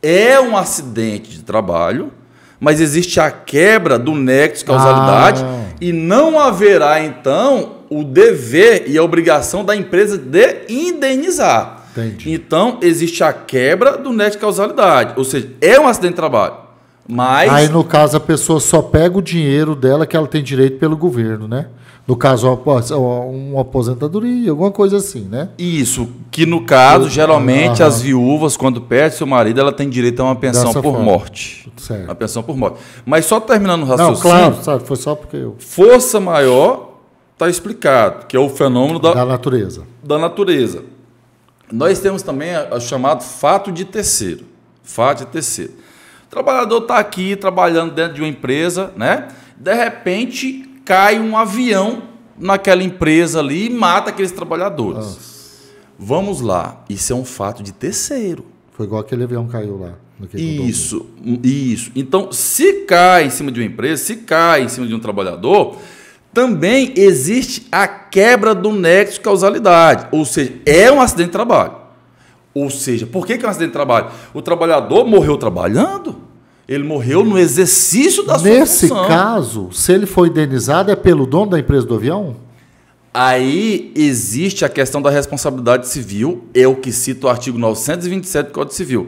É um acidente de trabalho, mas existe a quebra do nexo de causalidade e não haverá, então, o dever e a obrigação da empresa de indenizar. Entendi. Então, existe a quebra do nexo de causalidade, ou seja, é um acidente de trabalho. Mas... Aí, no caso, a pessoa só pega o dinheiro dela que ela tem direito pelo governo, né? No caso, uma aposentadoria, alguma coisa assim, né? Isso, que no caso, geralmente, as viúvas, quando perde seu marido, ela tem direito a uma pensão por morte. Certo. Uma pensão por morte. Mas só terminando o raciocínio... Não, claro, sabe, foi só porque eu... Força maior está explicado, que é o fenômeno da natureza. Da natureza. Nós temos também o chamado fato de terceiro. Fato de terceiro. O trabalhador está aqui trabalhando dentro de uma empresa, né? De repente... cai um avião naquela empresa ali e mata aqueles trabalhadores. Nossa. Vamos lá, isso é um fato de terceiro. Foi igual aquele avião caiu lá. Isso. Então, se cai em cima de uma empresa, se cai em cima de um trabalhador, também existe a quebra do nexo de causalidade. Ou seja, é um acidente de trabalho. Ou seja, por que é um acidente de trabalho? O trabalhador morreu trabalhando. Ele morreu no exercício da sua função. Nesse caso, se ele for indenizado, é pelo dono da empresa do avião? Aí existe a questão da responsabilidade civil, é o que cita o artigo 927 do Código Civil.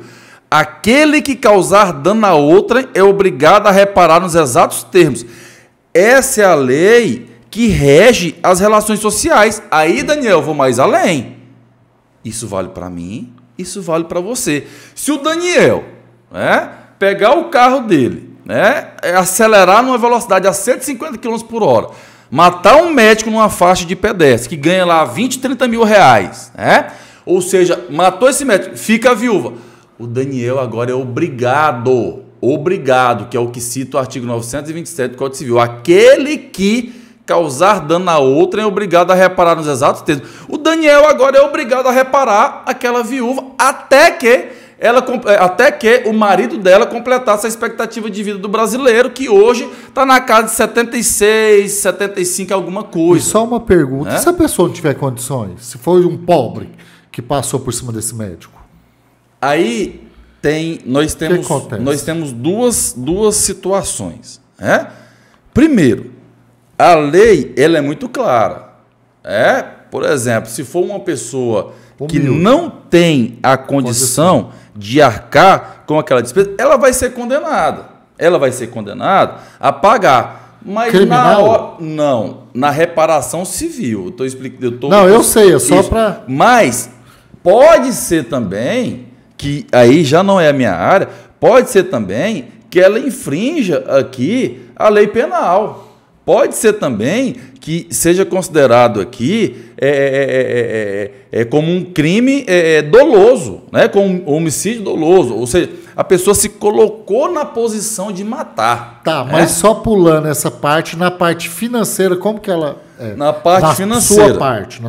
Aquele que causar dano a outrem é obrigado a reparar nos exatos termos. Essa é a lei que rege as relações sociais. Aí, Daniel, eu vou mais além. Isso vale para mim, isso vale para você. Se o Daniel, né, pegar o carro dele, né, acelerar numa velocidade a 150 km por hora, matar um médico numa faixa de pedestre, que ganha lá 20, 30 mil reais, né? Ou seja, matou esse médico, fica viúva. O Daniel agora é obrigado, que é o que cita o artigo 927 do Código Civil. Aquele que causar dano a outra é obrigado a reparar nos exatos termos. O Daniel agora é obrigado a reparar aquela viúva até que o marido dela completasse a expectativa de vida do brasileiro, que hoje está na casa de 76, 75, alguma coisa. E só uma pergunta, né? Se a pessoa não tiver condições, se for um pobre que passou por cima desse médico? Aí nós temos duas situações. Né? Primeiro, a lei ela é muito clara. Por exemplo, se for uma pessoa que não tem a condição de arcar com aquela despesa, ela vai ser condenada. Ela vai ser condenada a pagar. Mas na reparação civil. Eu estou explicando. Eu sei, é só para. Mas pode ser também, que aí já não é a minha área, pode ser também que ela infrinja aqui a lei penal. Pode ser também que seja considerado aqui como um crime doloso, né? Como um homicídio doloso. Ou seja, a pessoa se colocou na posição de matar. Tá, mas só pulando essa parte, na parte financeira, como que ela... na parte financeira. Na sua parte.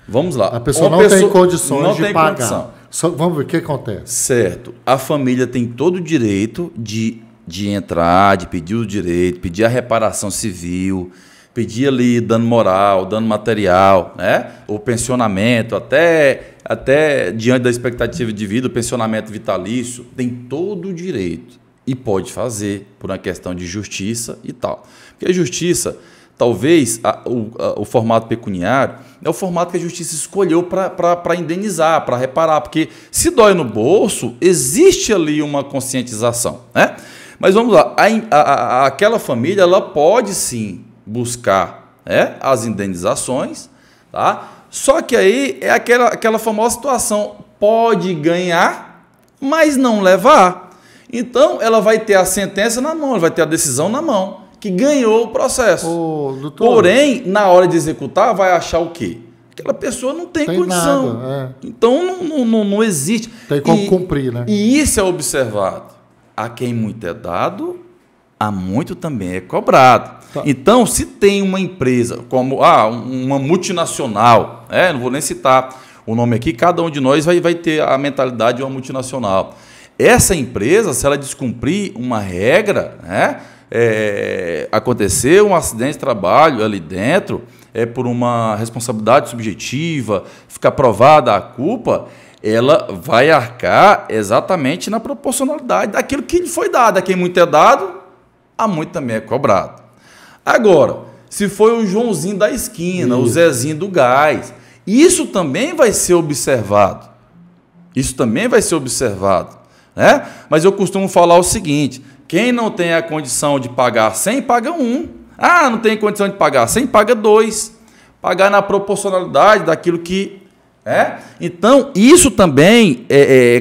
Vamos lá. A pessoa não tem condições de pagar. Vamos ver o que acontece. Certo. A família tem todo o direito de entrar, de pedir o direito, pedir a reparação civil, pedir ali dano moral, dano material, né? O pensionamento, até diante da expectativa de vida, o pensionamento vitalício, tem todo o direito e pode fazer por uma questão de justiça e tal. Porque a justiça, talvez o formato pecuniário é o formato que a justiça escolheu para indenizar, para reparar, porque se dói no bolso, existe ali uma conscientização, né? Mas vamos lá, aquela família ela pode sim buscar as indenizações, tá? Só que aí é aquela famosa situação, pode ganhar, mas não levar. Então ela vai ter a sentença na mão, ela vai ter a decisão na mão, que ganhou o processo. Porém, na hora de executar, vai achar o quê? Aquela pessoa não tem condição. Nada, Então não existe. Tem como cumprir, né? E isso é observado. A quem muito é dado, a muito também é cobrado. Tá. Então, se tem uma empresa como uma multinacional, não vou nem citar o nome aqui, cada um de nós vai ter a mentalidade de uma multinacional. Essa empresa, se ela descumprir uma regra, acontecer um acidente de trabalho ali dentro, por uma responsabilidade subjetiva, ficar provada a culpa, ela vai arcar exatamente na proporcionalidade daquilo que lhe foi dado. A quem muito é dado, a muito também é cobrado. Agora, se foi o Joãozinho da esquina, o Zezinho do gás, isso também vai ser observado. Né? Mas eu costumo falar o seguinte, quem não tem a condição de pagar 100, paga 1. Não tem condição de pagar 100, paga 2. Pagar na proporcionalidade daquilo que... Então, isso também,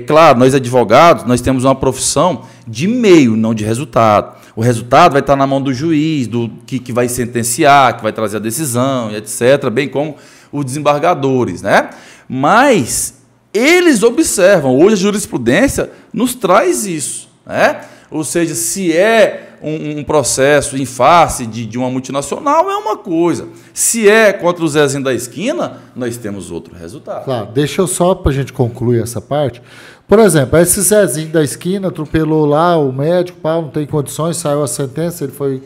claro, nós advogados, nós temos uma profissão de meio, não de resultado. O resultado vai estar na mão do juiz, que vai sentenciar, que vai trazer a decisão, etc., bem como os desembargadores, né? Mas eles observam, hoje a jurisprudência nos traz isso, né? Ou seja, se é um processo em face de uma multinacional, é uma coisa. Se é contra o Zezinho da esquina, nós temos outro resultado. Claro, deixa eu só para a gente concluir essa parte. Por exemplo, esse Zezinho da esquina atropelou lá o médico, não tem condições, saiu a sentença, ele foi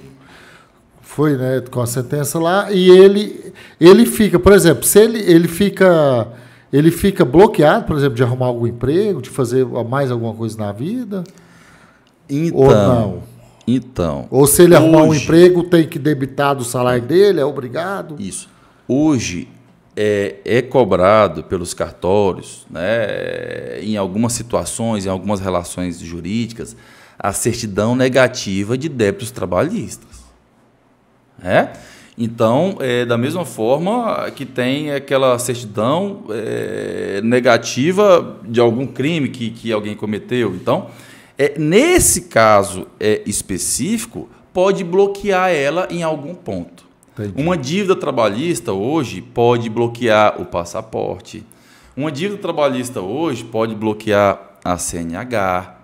né, com a sentença lá, e ele fica, por exemplo, se ele fica bloqueado, por exemplo, de arrumar algum emprego, de fazer mais alguma coisa na vida? Ou não? Então. Ou se ele arrumar um emprego, tem que debitar do salário dele, é obrigado? Isso. Hoje é cobrado pelos cartórios, né, em algumas situações, em algumas relações jurídicas, a certidão negativa de débitos trabalhistas. Então, da mesma forma que tem aquela certidão negativa de algum crime que alguém cometeu. Então, nesse caso específico, pode bloquear ela em algum ponto. Entendi. Uma dívida trabalhista hoje pode bloquear o passaporte. Uma dívida trabalhista hoje pode bloquear a CNH.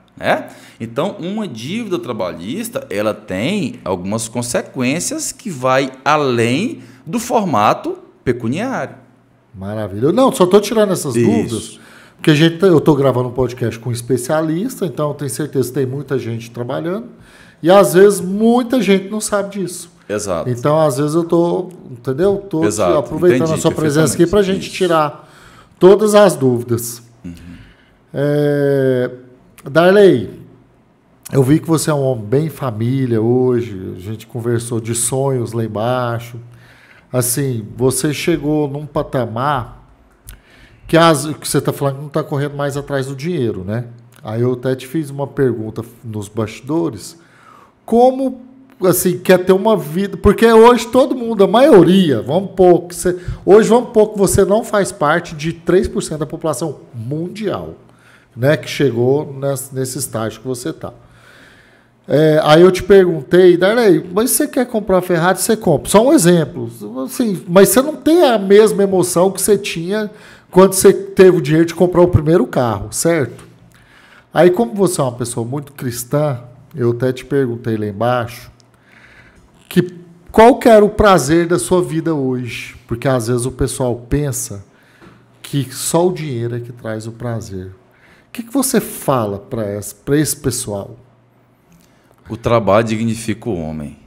Então, uma dívida trabalhista ela tem algumas consequências que vai além do formato pecuniário. Maravilha. Não, só estou tirando essas dúvidas. Porque eu estou gravando um podcast com um especialista, então eu tenho certeza que tem muita gente trabalhando. E às vezes muita gente não sabe disso. Exato. Então, às vezes eu estou, entendeu? Estou aproveitando a sua presença aqui para a gente tirar todas as dúvidas. Darley, eu vi que você é um homem bem família hoje, a gente conversou de sonhos lá embaixo. Assim, você chegou num patamar que você está falando que não está correndo mais atrás do dinheiro, né? Aí eu até te fiz uma pergunta nos bastidores, como, assim, quer ter uma vida... Porque hoje todo mundo, a maioria, hoje vamos pôr que você não faz parte de 3% da população mundial, né? Que chegou nesse estágio que você está. Aí eu te perguntei, Darley, mas você quer comprar uma Ferrari, você compra. Só um exemplo. Assim, mas você não tem a mesma emoção que você tinha quando você teve o dinheiro de comprar o primeiro carro, certo? Aí, como você é uma pessoa muito cristã, eu até te perguntei lá embaixo, qual que era o prazer da sua vida hoje? Porque às vezes o pessoal pensa que só o dinheiro é que traz o prazer. O que você fala para esse pessoal? O trabalho dignifica o homem.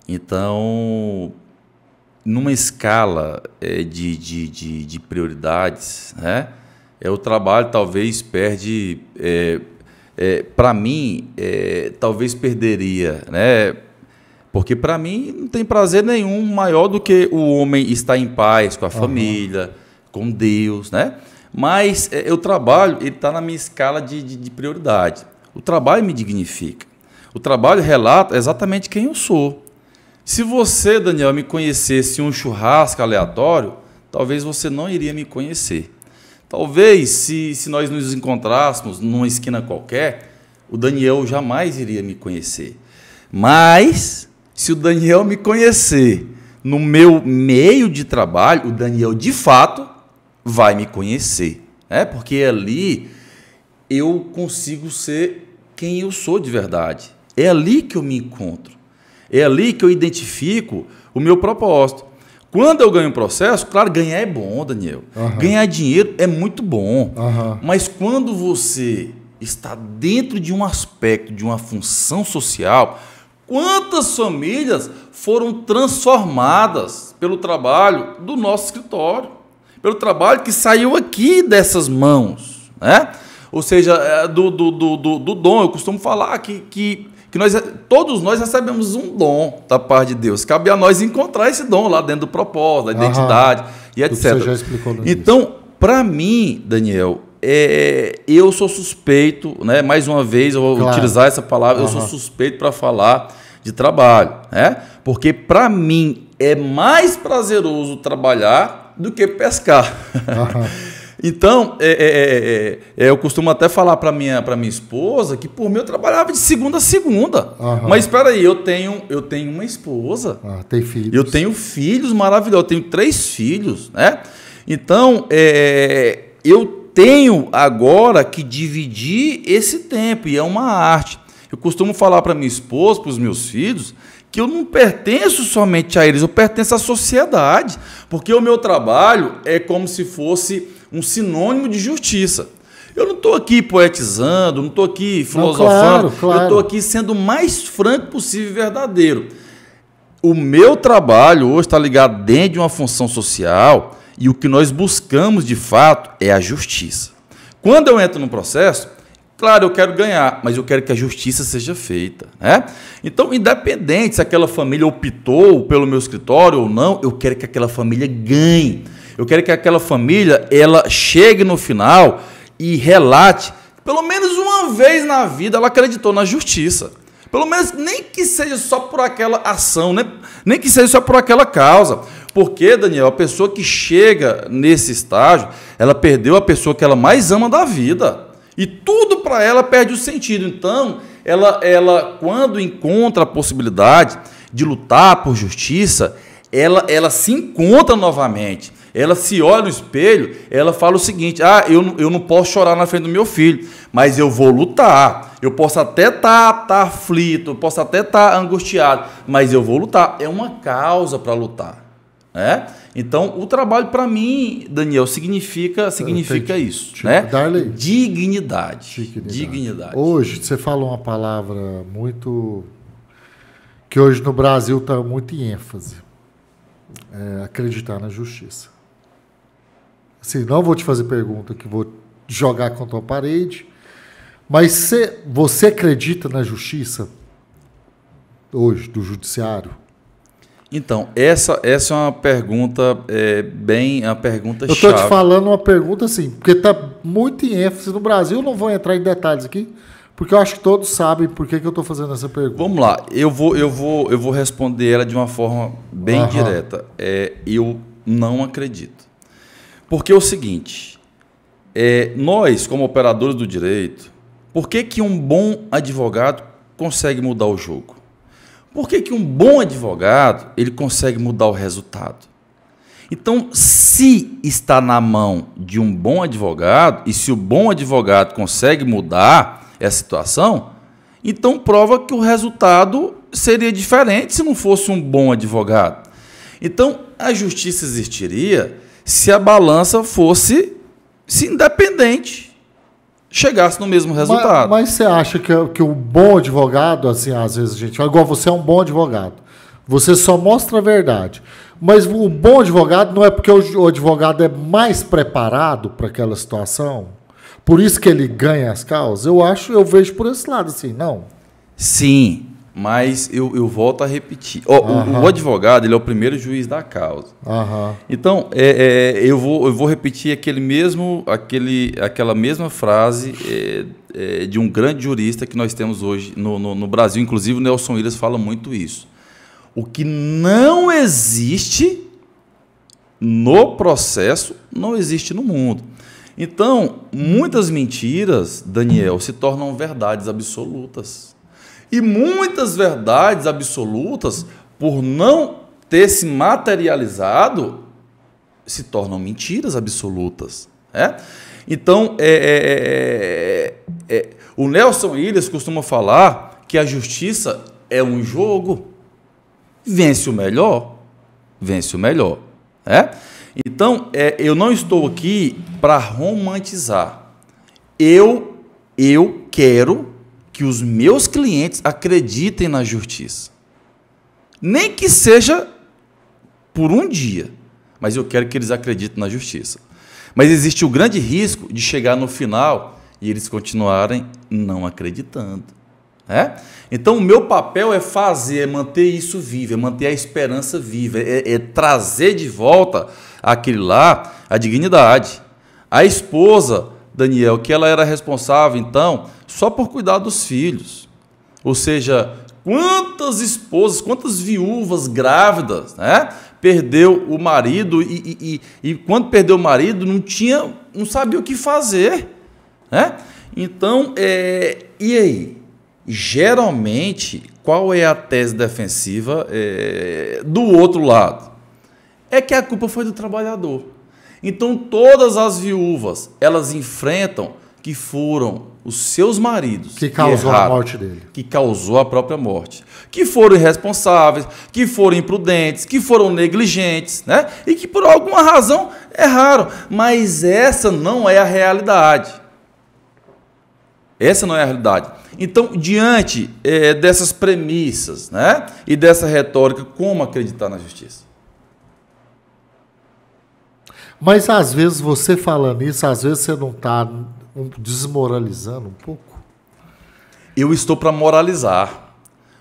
Então, numa escala de prioridades, né? O trabalho talvez perde... para mim, talvez perderia, né? Porque para mim não tem prazer nenhum maior do que o homem estar em paz com a família, com Deus, né? Mas o trabalho está na minha escala de prioridade. O trabalho me dignifica. O trabalho relata exatamente quem eu sou. Se você, Daniel, me conhecesse em um churrasco aleatório, talvez você não iria me conhecer. Talvez, se nós nos encontrássemos numa esquina qualquer, o Daniel jamais iria me conhecer. Mas, se o Daniel me conhecer no meu meio de trabalho, o Daniel, de fato, vai me conhecer. Porque ali eu consigo ser quem eu sou de verdade. É ali que eu me encontro. É ali que eu identifico o meu propósito. Quando eu ganho um processo, claro, ganhar é bom, Daniel. Ganhar dinheiro é muito bom. Mas quando você está dentro de um aspecto, de uma função social, quantas famílias foram transformadas pelo trabalho do nosso escritório? Pelo trabalho que saiu aqui dessas mãos, né? Ou seja, do dom. Eu costumo falar que todos nós recebemos um dom da parte de Deus. Cabe a nós encontrar esse dom lá dentro do propósito, da identidade e etc. Você já explicou no início. Então, para mim, Daniel, eu sou suspeito, né? Mais uma vez, eu vou utilizar essa palavra, eu sou suspeito para falar de trabalho, né? Porque para mim é mais prazeroso trabalhar do que pescar. Então, eu costumo até falar para minha esposa que por mim eu trabalhava de segunda a segunda. Mas espera aí, eu tenho uma esposa. Tem filhos. Eu tenho filhos maravilhosos, eu tenho 3 filhos, né? Então, eu tenho agora que dividir esse tempo, e é uma arte. Eu costumo falar para minha esposa, para os meus filhos, que eu não pertenço somente a eles, eu pertenço à sociedade, porque o meu trabalho é como se fosse um sinônimo de justiça. Eu não estou aqui poetizando, não estou aqui filosofando, claro. Eu estou aqui sendo o mais franco possível e verdadeiro. O meu trabalho hoje está ligado dentro de uma função social e o que nós buscamos de fato é a justiça. Quando eu entro no processo, claro, eu quero ganhar, mas eu quero que a justiça seja feita, né? Então, independente se aquela família optou pelo meu escritório ou não, eu quero que aquela família ganhe. Eu quero que aquela família ela chegue no final e relate, pelo menos uma vez na vida, ela acreditou na justiça. Pelo menos nem que seja só por aquela ação, nem que seja só por aquela causa. Porque, Daniel, a pessoa que chega nesse estágio, ela perdeu a pessoa que ela mais ama da vida. E tudo para ela perde o sentido. Então, ela quando encontra a possibilidade de lutar por justiça, ela se encontra novamente. Ela se olha no espelho, ela fala o seguinte: eu não posso chorar na frente do meu filho, mas eu vou lutar. Eu posso até estar aflito, eu posso até estar angustiado, mas eu vou lutar. É uma causa para lutar. Então, o trabalho para mim, Daniel, significa isso, né? Darley, dignidade. Hoje, você falou uma palavra muito... que hoje no Brasil está muito em ênfase. Acreditar na justiça. Assim, não vou te fazer pergunta, que vou jogar contra a parede. Mas você acredita na justiça hoje, do judiciário? Então, essa é uma pergunta uma pergunta chave. Eu estou te falando uma pergunta assim, porque está muito em ênfase no Brasil, não vou entrar em detalhes aqui, porque eu acho que todos sabem por que eu estou fazendo essa pergunta. Vamos lá, eu vou responder ela de uma forma bem direta. Eu não acredito. Porque é o seguinte, nós, como operadores do direito, por que um bom advogado consegue mudar o jogo? Por que um bom advogado ele consegue mudar o resultado? Então, se está na mão de um bom advogado, e se o bom advogado consegue mudar essa situação, então prova que o resultado seria diferente se não fosse um bom advogado. Então, a justiça existiria se a balança fosse independente, chegasse no mesmo resultado. Mas você acha que o bom advogado, assim, às vezes a gente fala, igual você é um bom advogado, você só mostra a verdade. Mas o bom advogado não é porque o advogado é mais preparado para aquela situação? Por isso que ele ganha as causas? Eu vejo por esse lado, assim, não? Sim, mas eu volto a repetir. O advogado, ele é o primeiro juiz da causa. Então, eu vou repetir aquela mesma frase de um grande jurista que nós temos hoje no Brasil. Inclusive, o Nelson Williams fala muito isso. O que não existe no processo, não existe no mundo. Então, muitas mentiras, Daniel, se tornam verdades absolutas. E muitas verdades absolutas, por não ter se materializado, se tornam mentiras absolutas. Então, o Nelson Williams costuma falar que a justiça é um jogo. Vence o melhor. Vence o melhor. Então, eu não estou aqui para romantizar. Eu quero que os meus clientes acreditem na justiça. Nem que seja por um dia, mas eu quero que eles acreditem na justiça. Mas existe o grande risco de chegar no final e eles continuarem não acreditando. Então, o meu papel é manter isso vivo, é manter a esperança viva, é trazer de volta aquele lá, a dignidade. A esposa, Daniel, que ela era responsável, então, só por cuidar dos filhos. Ou seja, quantas esposas, quantas viúvas grávidas, perdeu o marido e quando perdeu o marido não sabia o que fazer. Então, e aí? Geralmente, qual é a tese defensiva do outro lado? É que a culpa foi do trabalhador. Então, todas as viúvas, elas enfrentam que foram os seus maridos que causou a morte dele. Que causou a própria morte. Que foram irresponsáveis, que foram imprudentes, que foram negligentes, e que por alguma razão erraram. Mas essa não é a realidade. Essa não é a realidade. Então, diante dessas premissas, e dessa retórica, como acreditar na justiça? Mas, às vezes, você falando isso, às vezes você não está desmoralizando um pouco? Eu estou para moralizar,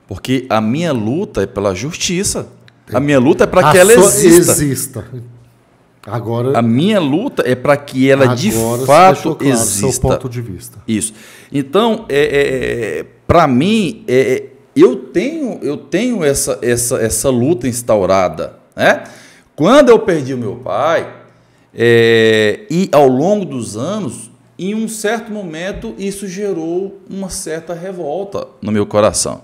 porque a minha luta é pela justiça. A minha luta é para que ela exista. Agora, a minha luta é para que ela de fato claro exista. Seu ponto de vista. Isso. Então, para mim, eu tenho essa luta instaurada. Quando eu perdi o meu pai, e ao longo dos anos, em um certo momento, isso gerou uma certa revolta no meu coração.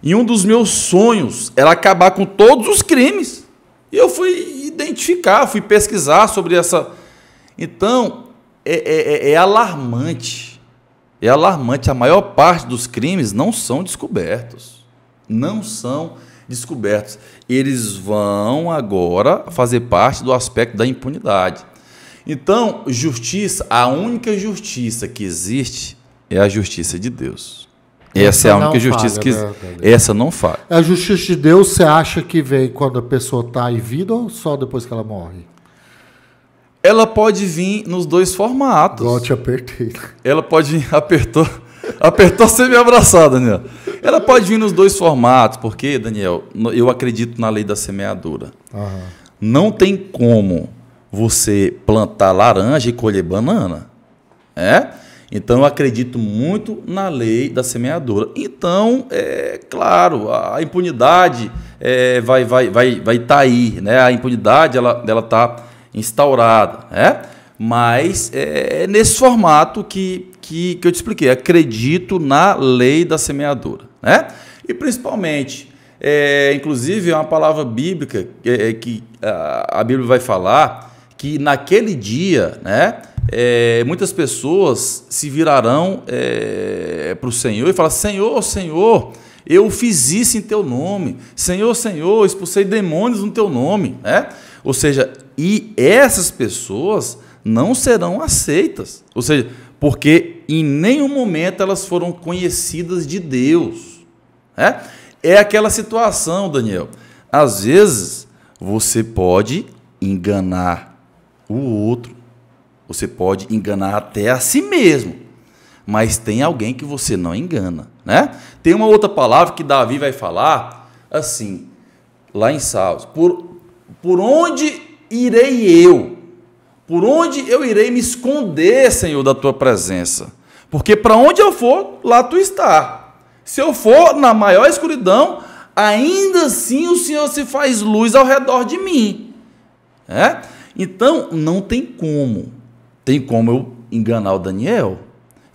E um dos meus sonhos era acabar com todos os crimes. E eu fui identificar, fui pesquisar sobre essa... Então, é alarmante. É alarmante. A maior parte dos crimes não são descobertos. Não são descobertos. Eles vão agora fazer parte do aspecto da impunidade. Então, justiça, a única justiça que existe é a justiça de Deus. Essa é a única justiça que essa não falha. A justiça de Deus, você acha que vem quando a pessoa está em vida ou só depois que ela morre? Ela pode vir nos dois formatos. Igual eu te apertei. Ela pode vir, apertou sem me abraçar, Daniel. Ela pode vir nos dois formatos, porque, Daniel, eu acredito na lei da semeadura. Aham. Não tem como você plantar laranja e colher banana. Então, eu acredito muito na lei da semeadura. Então, claro, a impunidade vai estar aí. Né? A impunidade ela está instaurada. Mas é nesse formato que eu te expliquei. Acredito na lei da semeadura. Né? E, principalmente, inclusive, é uma palavra bíblica que a Bíblia vai falar que naquele dia, né, muitas pessoas se virarão para o Senhor e falar: Senhor, Senhor, eu fiz isso em teu nome. Senhor, Senhor, expulsei demônios no teu nome. Né? Ou seja, e essas pessoas não serão aceitas. Ou seja, porque em nenhum momento elas foram conhecidas de Deus. Né? É aquela situação, Daniel. Às vezes, você pode enganar o outro. Você pode enganar até a si mesmo. Mas tem alguém que você não engana. Né? Tem uma outra palavra que Davi vai falar assim, lá em Salmos. Por onde irei eu? Por onde eu irei me esconder, Senhor, da tua presença? Porque para onde eu for, lá tu está. Se eu for na maior escuridão, ainda assim o Senhor se faz luz ao redor de mim. Então, não tem como. Tem como eu enganar o Daniel.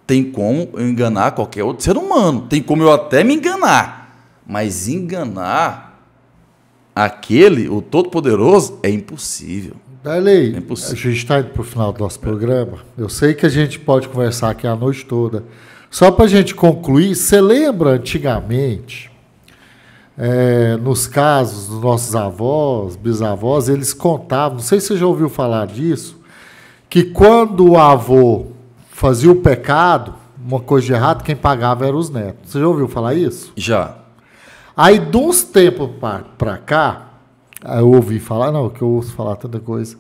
Tem como eu enganar qualquer outro ser humano. Tem como eu até me enganar. Mas enganar aquele, o Todo-Poderoso, é impossível. Darley, a gente está indo para o final do nosso programa. Eu sei que a gente pode conversar aqui a noite toda. Só para a gente concluir, você lembra antigamente, nos casos dos nossos avós, bisavós, eles contavam, não sei se você já ouviu falar disso, que quando o avô fazia o pecado, uma coisa de errado, quem pagava eram os netos. Você já ouviu falar isso? Já. Aí, de uns tempos para cá, eu ouvi falar, não, que eu ouço falar tanta coisa,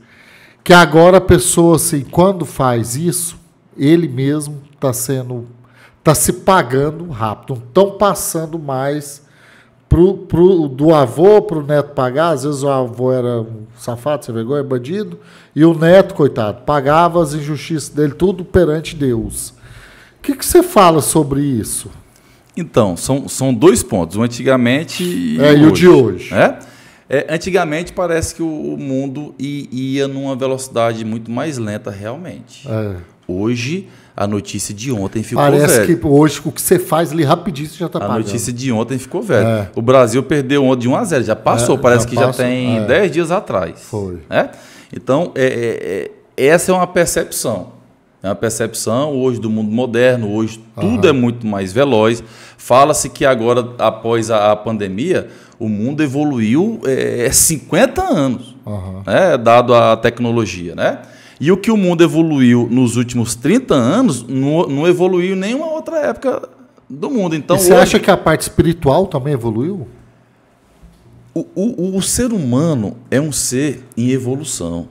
que agora a pessoa, assim, quando faz isso, ele mesmo está se pagando rápido. Não estão passando mais do avô para o neto pagar. Às vezes o avô era um safado, sem vergonha, bandido, e o neto, coitado, pagava as injustiças dele, tudo perante Deus. O que você fala sobre isso? Então, são dois pontos, o antigamente e o de hoje. Antigamente parece que o mundo ia numa velocidade muito mais lenta realmente. Hoje, a notícia de ontem ficou velha. Parece que hoje o que você faz ali rapidinho você já está pagando. A notícia de ontem ficou velha. O Brasil perdeu ontem de 1-0, já passou, parece que já tem 10 dias atrás. Foi. Então, essa é uma percepção. É uma percepção hoje do mundo moderno, hoje tudo é muito mais veloz. Fala-se que agora, após a pandemia, o mundo evoluiu 50 anos, dado a tecnologia. Né? E o que o mundo evoluiu nos últimos 30 anos não evoluiu em nenhuma outra época do mundo. Então, e você acha que a parte espiritual também evoluiu? O ser humano é um ser em evolução.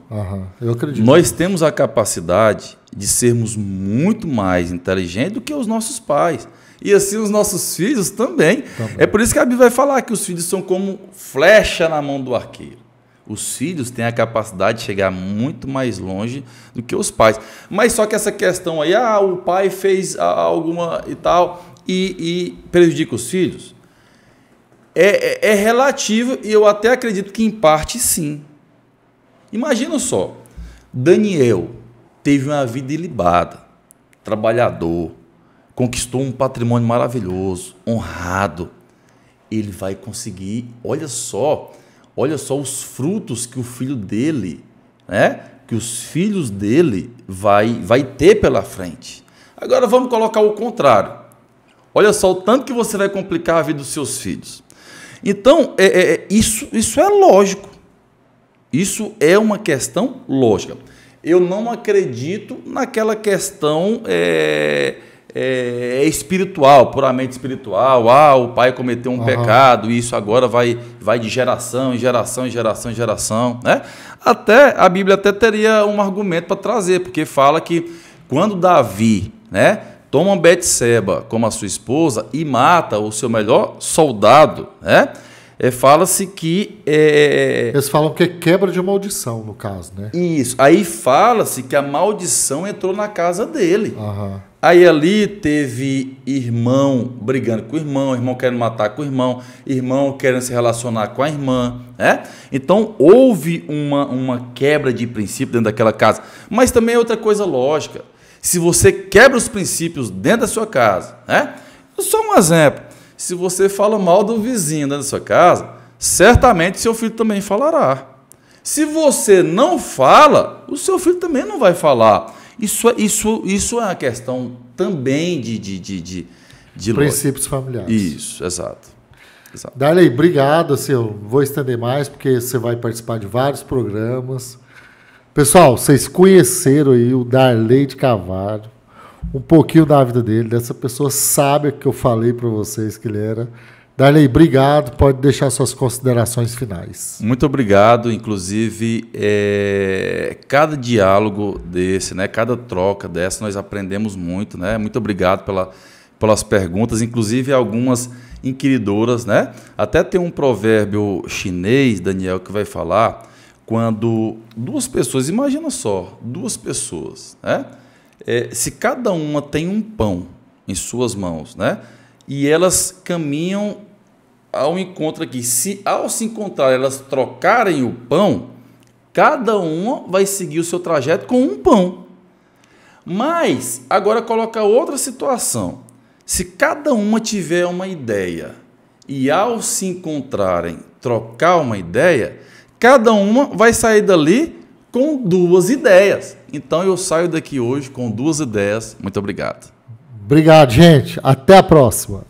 Eu acredito. Nós temos a capacidade de sermos muito mais inteligentes do que os nossos pais. E assim os nossos filhos também. É por isso que a Bíblia vai falar que os filhos são como flecha na mão do arqueiro. Os filhos têm a capacidade de chegar muito mais longe do que os pais. Mas só que essa questão aí, o pai fez alguma e tal, e prejudica os filhos, é relativo, e eu até acredito que em parte sim. Imagina só, Daniel teve uma vida ilibada, trabalhador, conquistou um patrimônio maravilhoso, honrado. Ele vai conseguir, olha só os frutos que o filho dele, que os filhos dele vai ter pela frente. Agora vamos colocar o contrário. Olha só o tanto que você vai complicar a vida dos seus filhos. Então, isso é lógico. Isso é uma questão lógica. Eu não acredito naquela questão espiritual, puramente espiritual. O pai cometeu um pecado e isso agora vai de geração em geração, em geração em geração, né? Até a Bíblia até teria um argumento para trazer, porque fala que quando Davi, né, toma Betseba como a sua esposa e mata o seu melhor soldado, né? Fala-se que... Eles falam que é quebra de maldição, no caso, né? Isso. Aí fala-se que a maldição entrou na casa dele. Uhum. Aí ali teve irmão brigando com o irmão querendo matar com o irmão querendo se relacionar com a irmã, né? Então houve uma quebra de princípio dentro daquela casa. Mas também é outra coisa lógica. Se você quebra os princípios dentro da sua casa, né? Só um exemplo. Se você fala mal do vizinho dentro da sua casa, certamente seu filho também falará. Se você não fala, o seu filho também não vai falar. Isso é uma questão também de princípios familiares. Isso, exato. Darley, obrigado. Assim, eu vou estender mais, porque você vai participar de vários programas. Pessoal, vocês conheceram aí o Darley de Carvalho, um pouquinho da vida dele, dessa pessoa sábia que eu falei para vocês que ele era. Darley, obrigado. Pode deixar suas considerações finais. Muito obrigado. Inclusive, cada diálogo desse, né, cada troca dessa, nós aprendemos muito, né? Muito obrigado pelas perguntas, inclusive algumas inquiridoras, né? Até tem um provérbio chinês, Daniel, que vai falar quando duas pessoas, imagina só, duas pessoas, né? Se cada uma tem um pão em suas mãos, né? E elas caminham ao encontro aqui. Se ao se encontrar elas trocarem o pão, cada uma vai seguir o seu trajeto com um pão. Mas agora coloca outra situação. Se cada uma tiver uma ideia e ao se encontrarem trocar uma ideia, cada uma vai sair dali com duas ideias. Então eu saio daqui hoje com duas ideias. Muito obrigado. Obrigado, gente. Até a próxima.